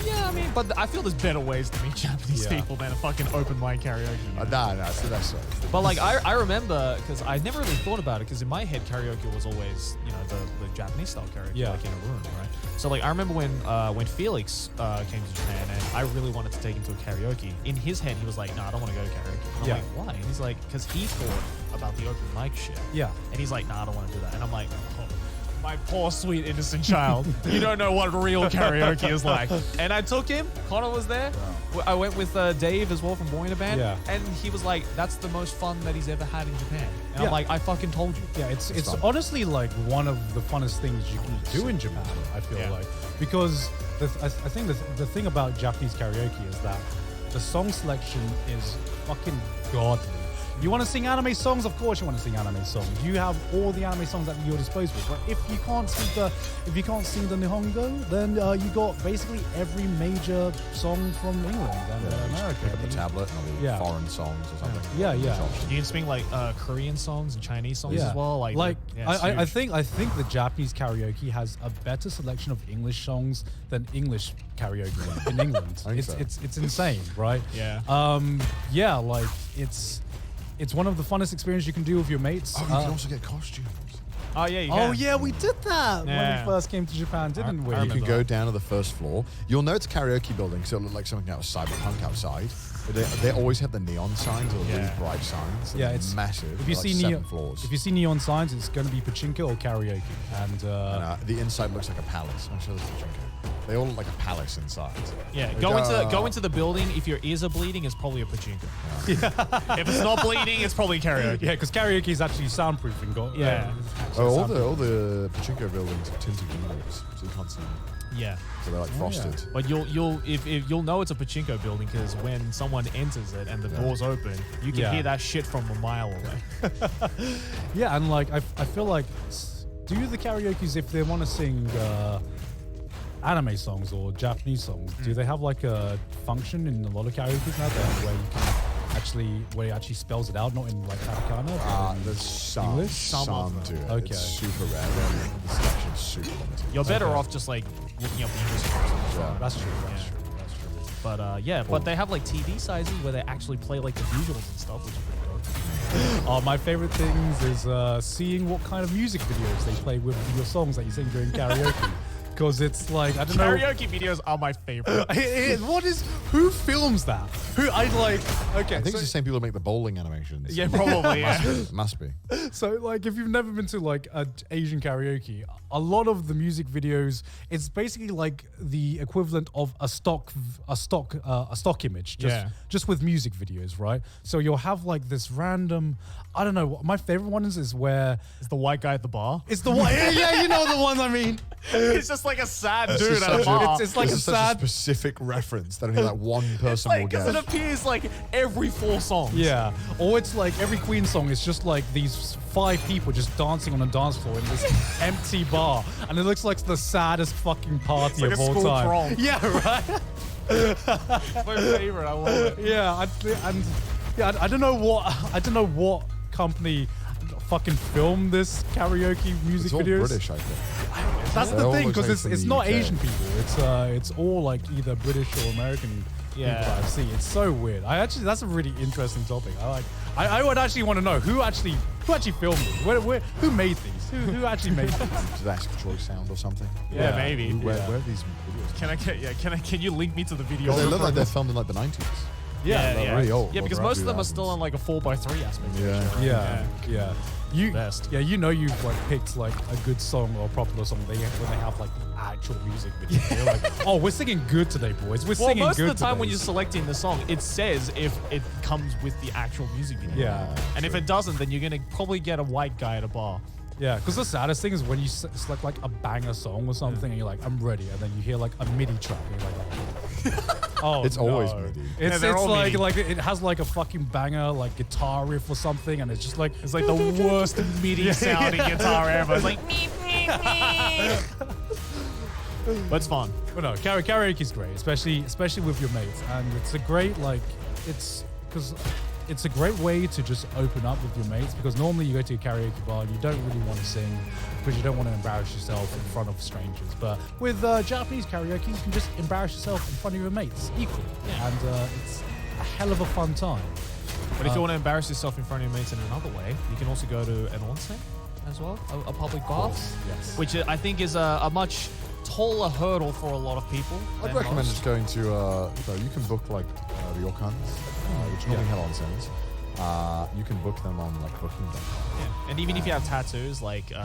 yeah, I mean, but I feel there's better ways to meet Japanese Yeah. people than a fucking open mic karaoke. You know? Nah, it's the best way. But like I remember, because I never really thought about it, because in my head karaoke was always, you know, the Japanese style karaoke, like in a room, right? So like I remember when Felix came to Japan and I really wanted to take him to a karaoke. In his head, he was like, no, I don't want to go to karaoke. And I'm like, why? And he's like, because he thought about the open mic shit. Yeah. And he's like, nah, I don't want to do that. And I'm like, oh, my poor, sweet, innocent child. You don't know what real karaoke is like. And I took him. Connor was there. I went with Dave as well from Boy in a Band. Yeah. And he was like, that's the most fun that he's ever had in Japan. And I'm like, I fucking told you. Yeah, it's honestly like one of the funnest things you can do in Japan, I feel like. Because I think the thing about Japanese karaoke is that the song selection is fucking godly. You want to sing anime songs? Of course you want to sing anime songs. You have all the anime songs at your disposal. But if you can't sing the Nihongo, then you got basically every major song from England and America. Pick up the tablet and all the foreign songs or something. Yeah. You can sing like Korean songs and Chinese songs as well. I think the Japanese karaoke has a better selection of English songs than English karaoke in England. It's insane, right? Yeah. Like it's one of the funnest experiences you can do with your mates. Oh, you can also get costumes. Oh yeah, you Oh can. yeah, we did that when Yeah. we first came to Japan, didn't we? You can go down to the first floor. You'll know it's a karaoke building, so it'll look like something out of Cyberpunk outside. But they always have the neon signs or the really bright signs. Yeah, it's massive. If you like see 7 floors. if you see neon signs, it's going to be pachinko or karaoke. And the inside looks like a palace. I'm sure there's pachinko. They all look like a palace inside. Yeah, Like, go into the building. If your ears are bleeding, it's probably a pachinko. If it's not bleeding, it's probably karaoke. yeah, because karaoke is actually soundproofing. All the pachinko buildings are tinted green walls, so you can't see them. Yeah. So they're like frosted. But you'll know it's a pachinko building because when someone enters it and the doors open, you can hear that shit from a mile away. Yeah, and like I feel like do the karaokes if they want to sing anime songs or Japanese songs, do they have like a function in a lot of karaoke now where you can where it actually spells it out, not in like katakana? There's some to it. Okay. It's super rare. The selection's super limited. You're better off just like looking up the English songs. That's true. But yeah, but they have like TV sizes where they actually play like the visuals and stuff, which is pretty dope. My favorite things is seeing what kind of music videos they play with your songs that you sing during karaoke. Because it's like, I don't know. Karaoke videos are my favorite. Who films that? Okay. I think it's the same people who make the bowling animations. Yeah, probably. Must be. So, like, if you've never been to like a Asian karaoke, a lot of the music videos, it's basically like the equivalent of a stock image, just with music videos, right? So you'll have like this random, I don't know. My favorite one is where it's the white guy at the bar. It's the one. Yeah, you know the one I mean. It's just like a sad dude at a bar. It's like such a specific reference that only like one person will get. Because it appears like every 4 songs. Yeah. Or it's like every Queen song is just like these 5 people just dancing on a dance floor in this empty bar. And it looks like the saddest fucking party like of a all school time. prom. Yeah, right? It's my favorite. I love it. Yeah, I don't know what company fucking filmed this karaoke music It's all videos. British, I think. That's They the all thing, originate because from it's the not UK. Asian people. It's all like either British or American people that I've seen. It's so weird. That's a really interesting topic. I would actually want to know who actually filmed these. Who made these? Who actually made these? That's Choice Sound or something. Yeah, maybe. Where are these videos? Can you link me to the video? They look like they're filmed in like the 90s. Yeah, really old. Yeah, because most of them are still on like a 4:3 aspect. Yeah. You've like picked like a good song or a popular song when they have like actual music video. You're like, oh, we're singing good today, boys. We're singing good most of the time today. when you're selecting the song, it says if it comes with the actual music video. Yeah. And if it doesn't, then you're gonna probably get a white guy at a bar. Yeah, because the saddest thing is when you select like a banger song or something and you're like, I'm ready, and then you hear like a MIDI track and you're like, oh, It's always MIDI. It's all like MIDI. like it has like a fucking banger like guitar riff or something, and it's just like It's like the worst MIDI sounding guitar ever. It's like, but it's fun. But no, karaoke's great, especially with your mates, and it's a great it's a great way to just open up with your mates, because normally you go to a karaoke bar and you don't really want to sing because you don't want to embarrass yourself in front of strangers. But with Japanese karaoke, you can just embarrass yourself in front of your mates equally, and it's a hell of a fun time. But if you want to embarrass yourself in front of your mates in another way, you can also go to an onsen as well, a public bath, Yes. which I think is a much taller hurdle for a lot of people. I'd than recommend most. just going to, you can book like ryokans, which normally have onsens. You can book them on like booking.com. Yeah. And even if you have tattoos, like you know,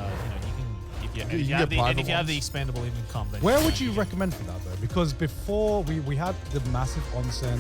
you can if you, You if you get have the private if you have the ones. expandable income, then Where you would can you get- recommend for that though? Because before we had the massive onsen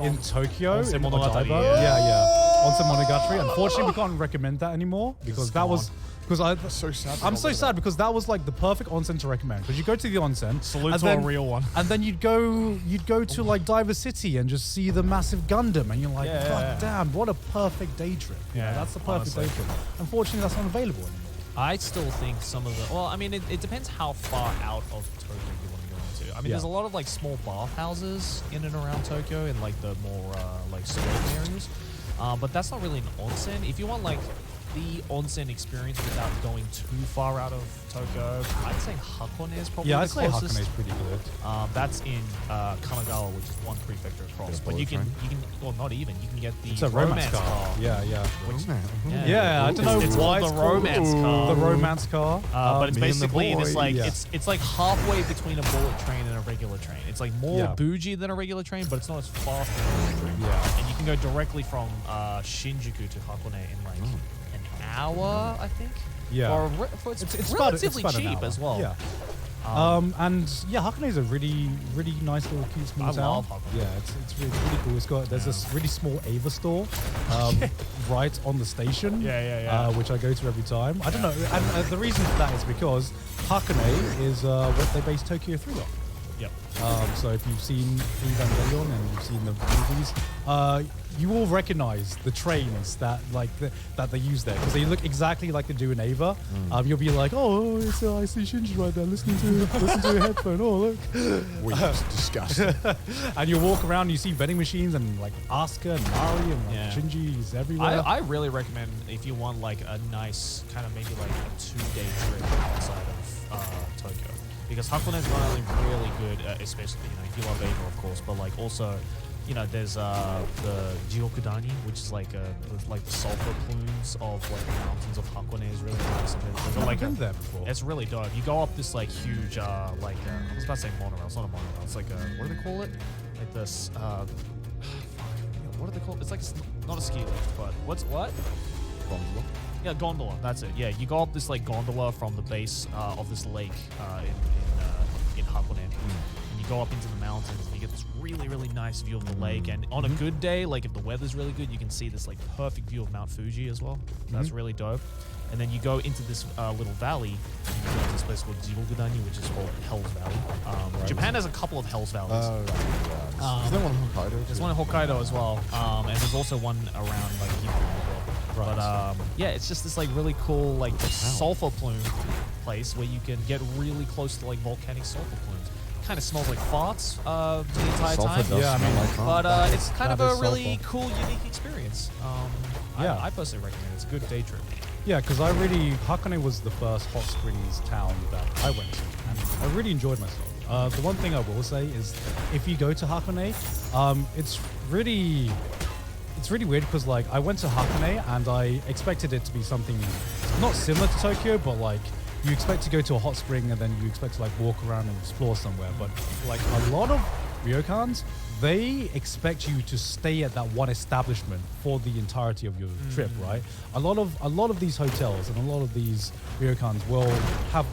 in Tokyo, Onsen in Monogatari, Odaiba. yeah. Onsen Monogatari. Unfortunately, we can't recommend that anymore because that was because That's so sad. I'm so sad because that was like the perfect onsen to recommend, because you go to the onsen, Salute and to a then- real one. and then you'd go to like Diver City and just see the massive Gundam, and you're like, Yeah, God yeah. damn, what a perfect day trip. You know, Yeah, that's the perfect honestly. day trip. Unfortunately, that's not available anymore. I still think some of the well, I mean, it depends how far out of Tokyo you want to go into. I mean, there's a lot of like small bathhouses in and around Tokyo in like the more like suburban areas, but that's not really an onsen. If you want like the onsen experience without going too far out of Tokyo, I'd say Hakone is probably Yeah, the I'd say closest. Hakone is pretty good. That's in Kanagawa, which is one prefecture across. But you can, well, not even. You can get the It's a romance car. Yeah. Yeah, I don't know it's why called it's the romance car. The romance car. But it's Me and the basically boy. this like Yeah. it's like halfway between a bullet train and a regular train. It's like more Yeah. bougie than a regular train, but it's not as fast as a regular train. Yeah. And you can go directly from Shinjuku to Hakone in like an hour, I think. Yeah. Or it's relatively about an cheap hour. as well. Yeah. And yeah, Hakone is a really nice little cute small I town. love Hakone. Yeah, it's really cool. It's got there's this really small Ava store right on the station. Yeah. Which I go to every time. I don't know, and the reason for that is because Hakone is what they base Tokyo 3 on. Yep. So if you've seen Evangelion and you've seen the movies, you will recognize the trains that that they use there, because they look exactly like they do in Ava. You'll be like, oh, I see Shinji right there listening to a headphone. Oh, look. Weird, disgusting. And you walk around and you see vending machines and like Asuka and Mari and like, Yeah. Shinji's everywhere. I really recommend if you want like a nice kind of maybe like a 2-day trip outside of Tokyo. because Hakone is not only really good, especially if you love Ava, of course, but like also. There's the Jiokudani, which is like the sulfur plumes of like the mountains of Hakone is really nice. And there's I've like been there before. It's really dope. You go up this like huge I was about to say monorail. It's not a monorail. It's like what do they call it? Like this what do they call it? It's like not a ski lift, but what? Gondola. Yeah, gondola. That's it. Yeah, you go up this like gondola from the base of this lake in Hakone. And you go up into the mountains and you get this really, really nice view of the lake. And on a good day, like if the weather's really good, you can see this like perfect view of Mount Fuji as well. That's really dope. And then you go into this little valley, and you go to this place called Jiokudani, which is called Hell's Valley. Japan has a couple of Hell's Valleys. Is there one in Hokkaido? There's one in Hokkaido as well, and there's also one around like Gifu as well. But yeah, it's just this like really cool like sulfur plume place where you can get really close to like volcanic sulfur plumes. Kind of smells like farts the entire time. Yeah, I mean, But it's kind of a really cool, unique experience. Yeah. I personally recommend it. It's a good day trip. Yeah, because Hakone was the first hot springs town that I went to, and I really enjoyed myself. The one thing I will say is, if you go to Hakone, it's really weird because like I went to Hakone and I expected it to be something not similar to Tokyo, but like you expect to go to a hot spring and then you expect to like walk around and explore somewhere. But like a lot of ryokans, they expect you to stay at that one establishment for the entirety of your trip, right? A lot of these hotels and a lot of these ryokans will have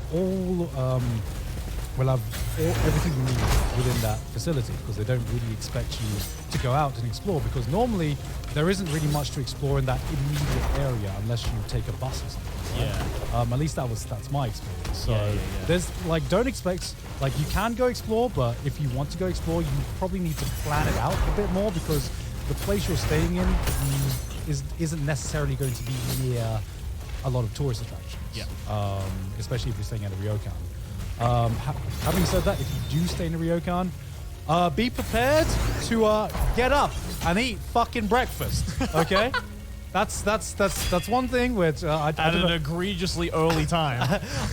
everything you need within that facility because they don't really expect you to go out and explore because normally there isn't really much to explore in that immediate area unless you take a bus or something. Right? Yeah. At least that's my experience. So Yeah. there's like don't expect like you can go explore, but if you want to go explore, you probably need to plan it out a bit more because the place you're staying in isn't necessarily going to be near a lot of tourist attractions. Yeah. Especially if you're staying at a ryokan. Having said that, if you do stay in a ryokan, be prepared to get up and eat fucking breakfast. Okay, that's one thing which I At don't an know. egregiously early time.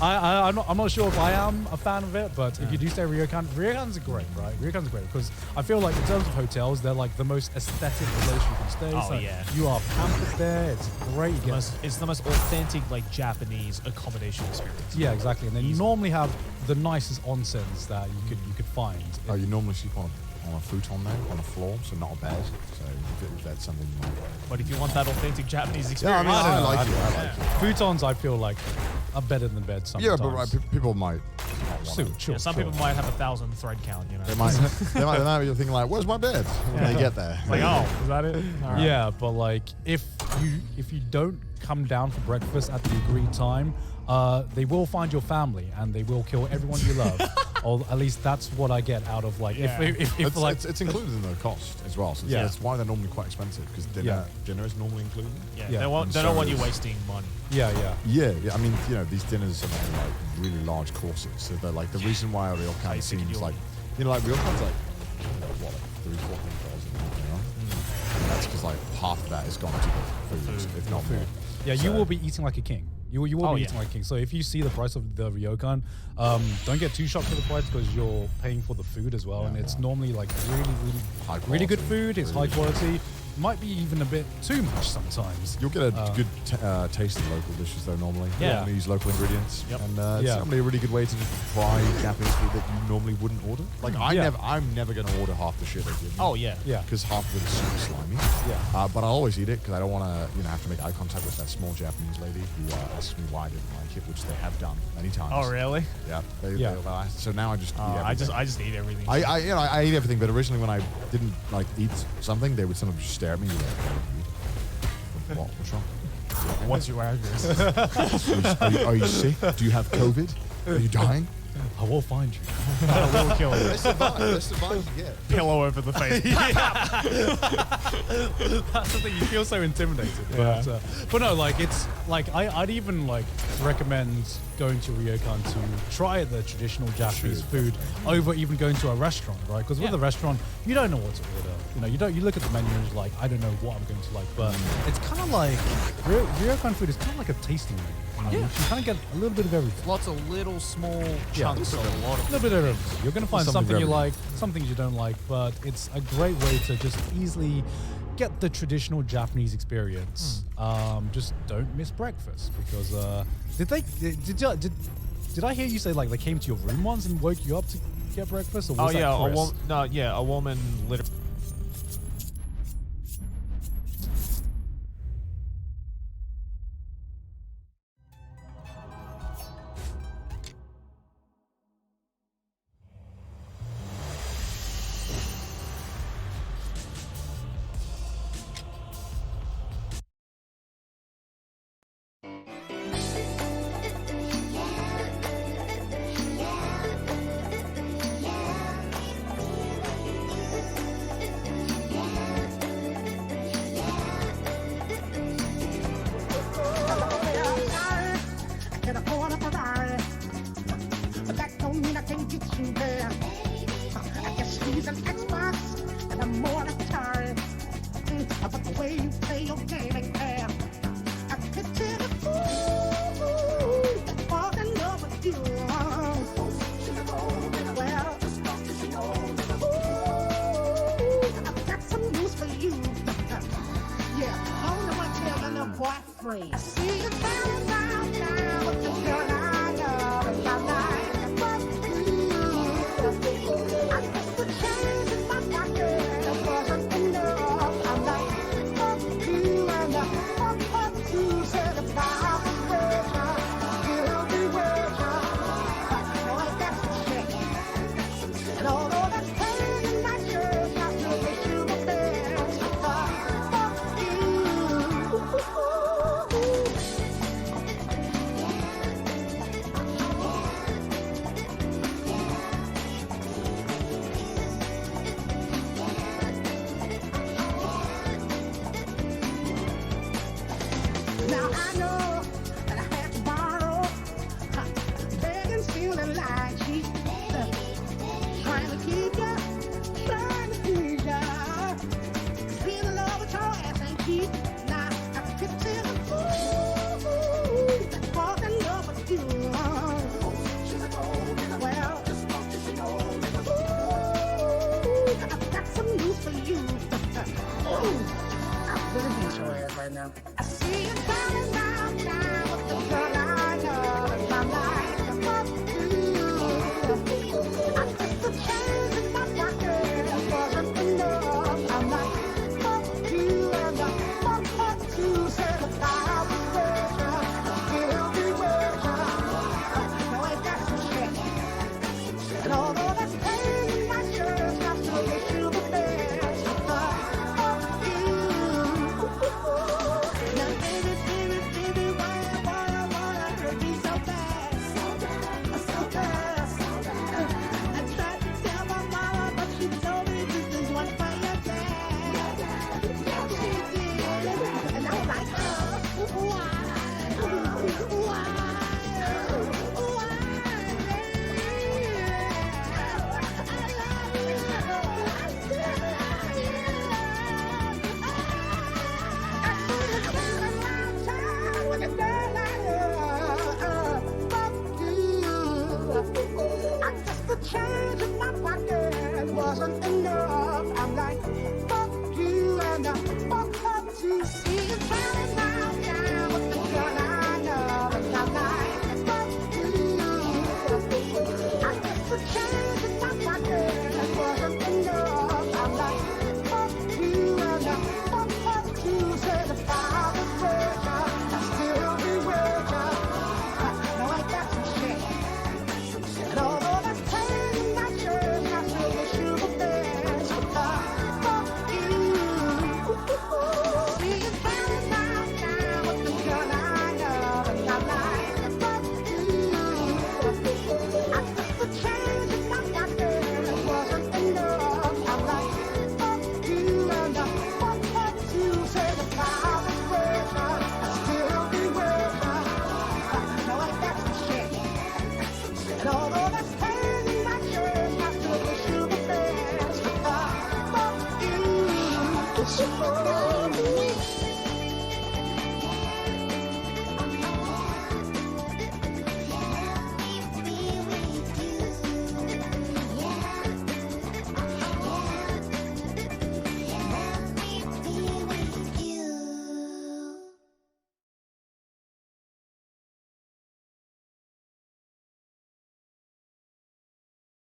I'm not sure if I am a fan of it, but if you do stay at ryokans are great, right? Ryokans are great because I feel like in terms of hotels, they're like the most aesthetic place you can stay. Oh, So yeah. you are pampered there. It's great. You get It's the most authentic like Japanese accommodation experience. yeah, exactly. And then you normally have the nicest onsens that you could find. Oh, you normally sleep on a futon there, on a floor, so not a bed. So if that's something you might. But if you want that authentic Japanese Yeah, I experience, mean, I like it. Futons, I feel like, are better than bed sometimes. Yeah, but right, people might. Sure, some people might have 1,000 thread count. You know, They might be thinking like, "Where's my bed?" When they get there. like, oh, is that it? All right. Yeah, but like if you don't come down for breakfast at the agreed time, they will find your family and they will kill everyone you love. Or at least that's what I get out of like Yeah. if It's included in the cost as well. So Yeah. that's why they're normally quite expensive because dinner is normally included. Yeah, Yeah. they don't want you wasting money. yeah. Yeah, I mean, these dinners are like really large courses. So they're like the reason why a ryokan Basic seems fuel. like like ryokan's like what, like $300-400, And that's because like half of that is gone to the food, if not more. Yeah, you will be eating like a king. You will Oh, be yeah. eating like a king. So if you see the price of the ryokan, don't get too shocked for the price because you're paying for the food as well, and it's normally like really good food. It's high quality. Might be even a bit too much sometimes. You'll get a good taste of local dishes though normally. Yeah. Normally use local ingredients. Yep. And it's normally a really good way to just try Japanese food that you normally wouldn't order. Like I'm never going to order half the shit they give me. Oh yeah. Yeah. Because half of it is super slimy. Yeah. But I always eat it because I don't want to have to make eye contact with that small Japanese lady who asks me why I didn't like it, which they have done many times. Oh really? Yeah. Yeah. So now I just eat everything. I just eat everything. I eat everything, but originally when I didn't like eat something, they would sometimes just stare at me. Like, what's wrong? What's your address? Are you sick? Do you have COVID? Are you dying? I will find you. I will kill you. That's the vibe you get. Pillow over the face. That's the thing. You feel so intimidated. But no, like it's like I'd even like recommend going to ryokan to try the traditional Japanese food over even going to a restaurant, right? Because with a restaurant, you don't know what to order. You look at the menu and you're like, I don't know what I'm going to like. But it's kind of like ryokan food is kind of like a tasting menu. You can kind of get a little bit of everything. Lots of little small Yeah, chunks So a lot of A little bit of everything. You're going to find Something something for you like, everyone. some things you don't like, but it's a great way to just easily get the traditional Japanese experience. Just don't miss breakfast because did I hear you say like they came to your room once and woke you up to get breakfast? Or was that Chris? a woman literally. Can afford a Ferrari, but that don't mean I can get you there. I guess she's an Xbox and I'm more Atari. But the way you play your game ain't fair. I picture the fool fall in love with you. Well, ooh, I've got some news for you. Yeah, I only want to tell your little boyfriend. I see you down now with the girl I love and I like. But ooh, I guess the change in my pocket wasn't enough. I'm like, fuck you and fuck you said about the pressure. You'll be pressure. No, ain't that some shit? And although that's pain in my shirt, I still wish you the best. Fuck you. Now I know that I have to borrow, begging, stealing like cheap, trying to keep ya, trying to please ya. Being in love with your ass ain't cheap. Now I can picture the fool that falls in love with you. Well, ooh, I've got some news for you. Ooh, I really enjoy it right now. I see you coming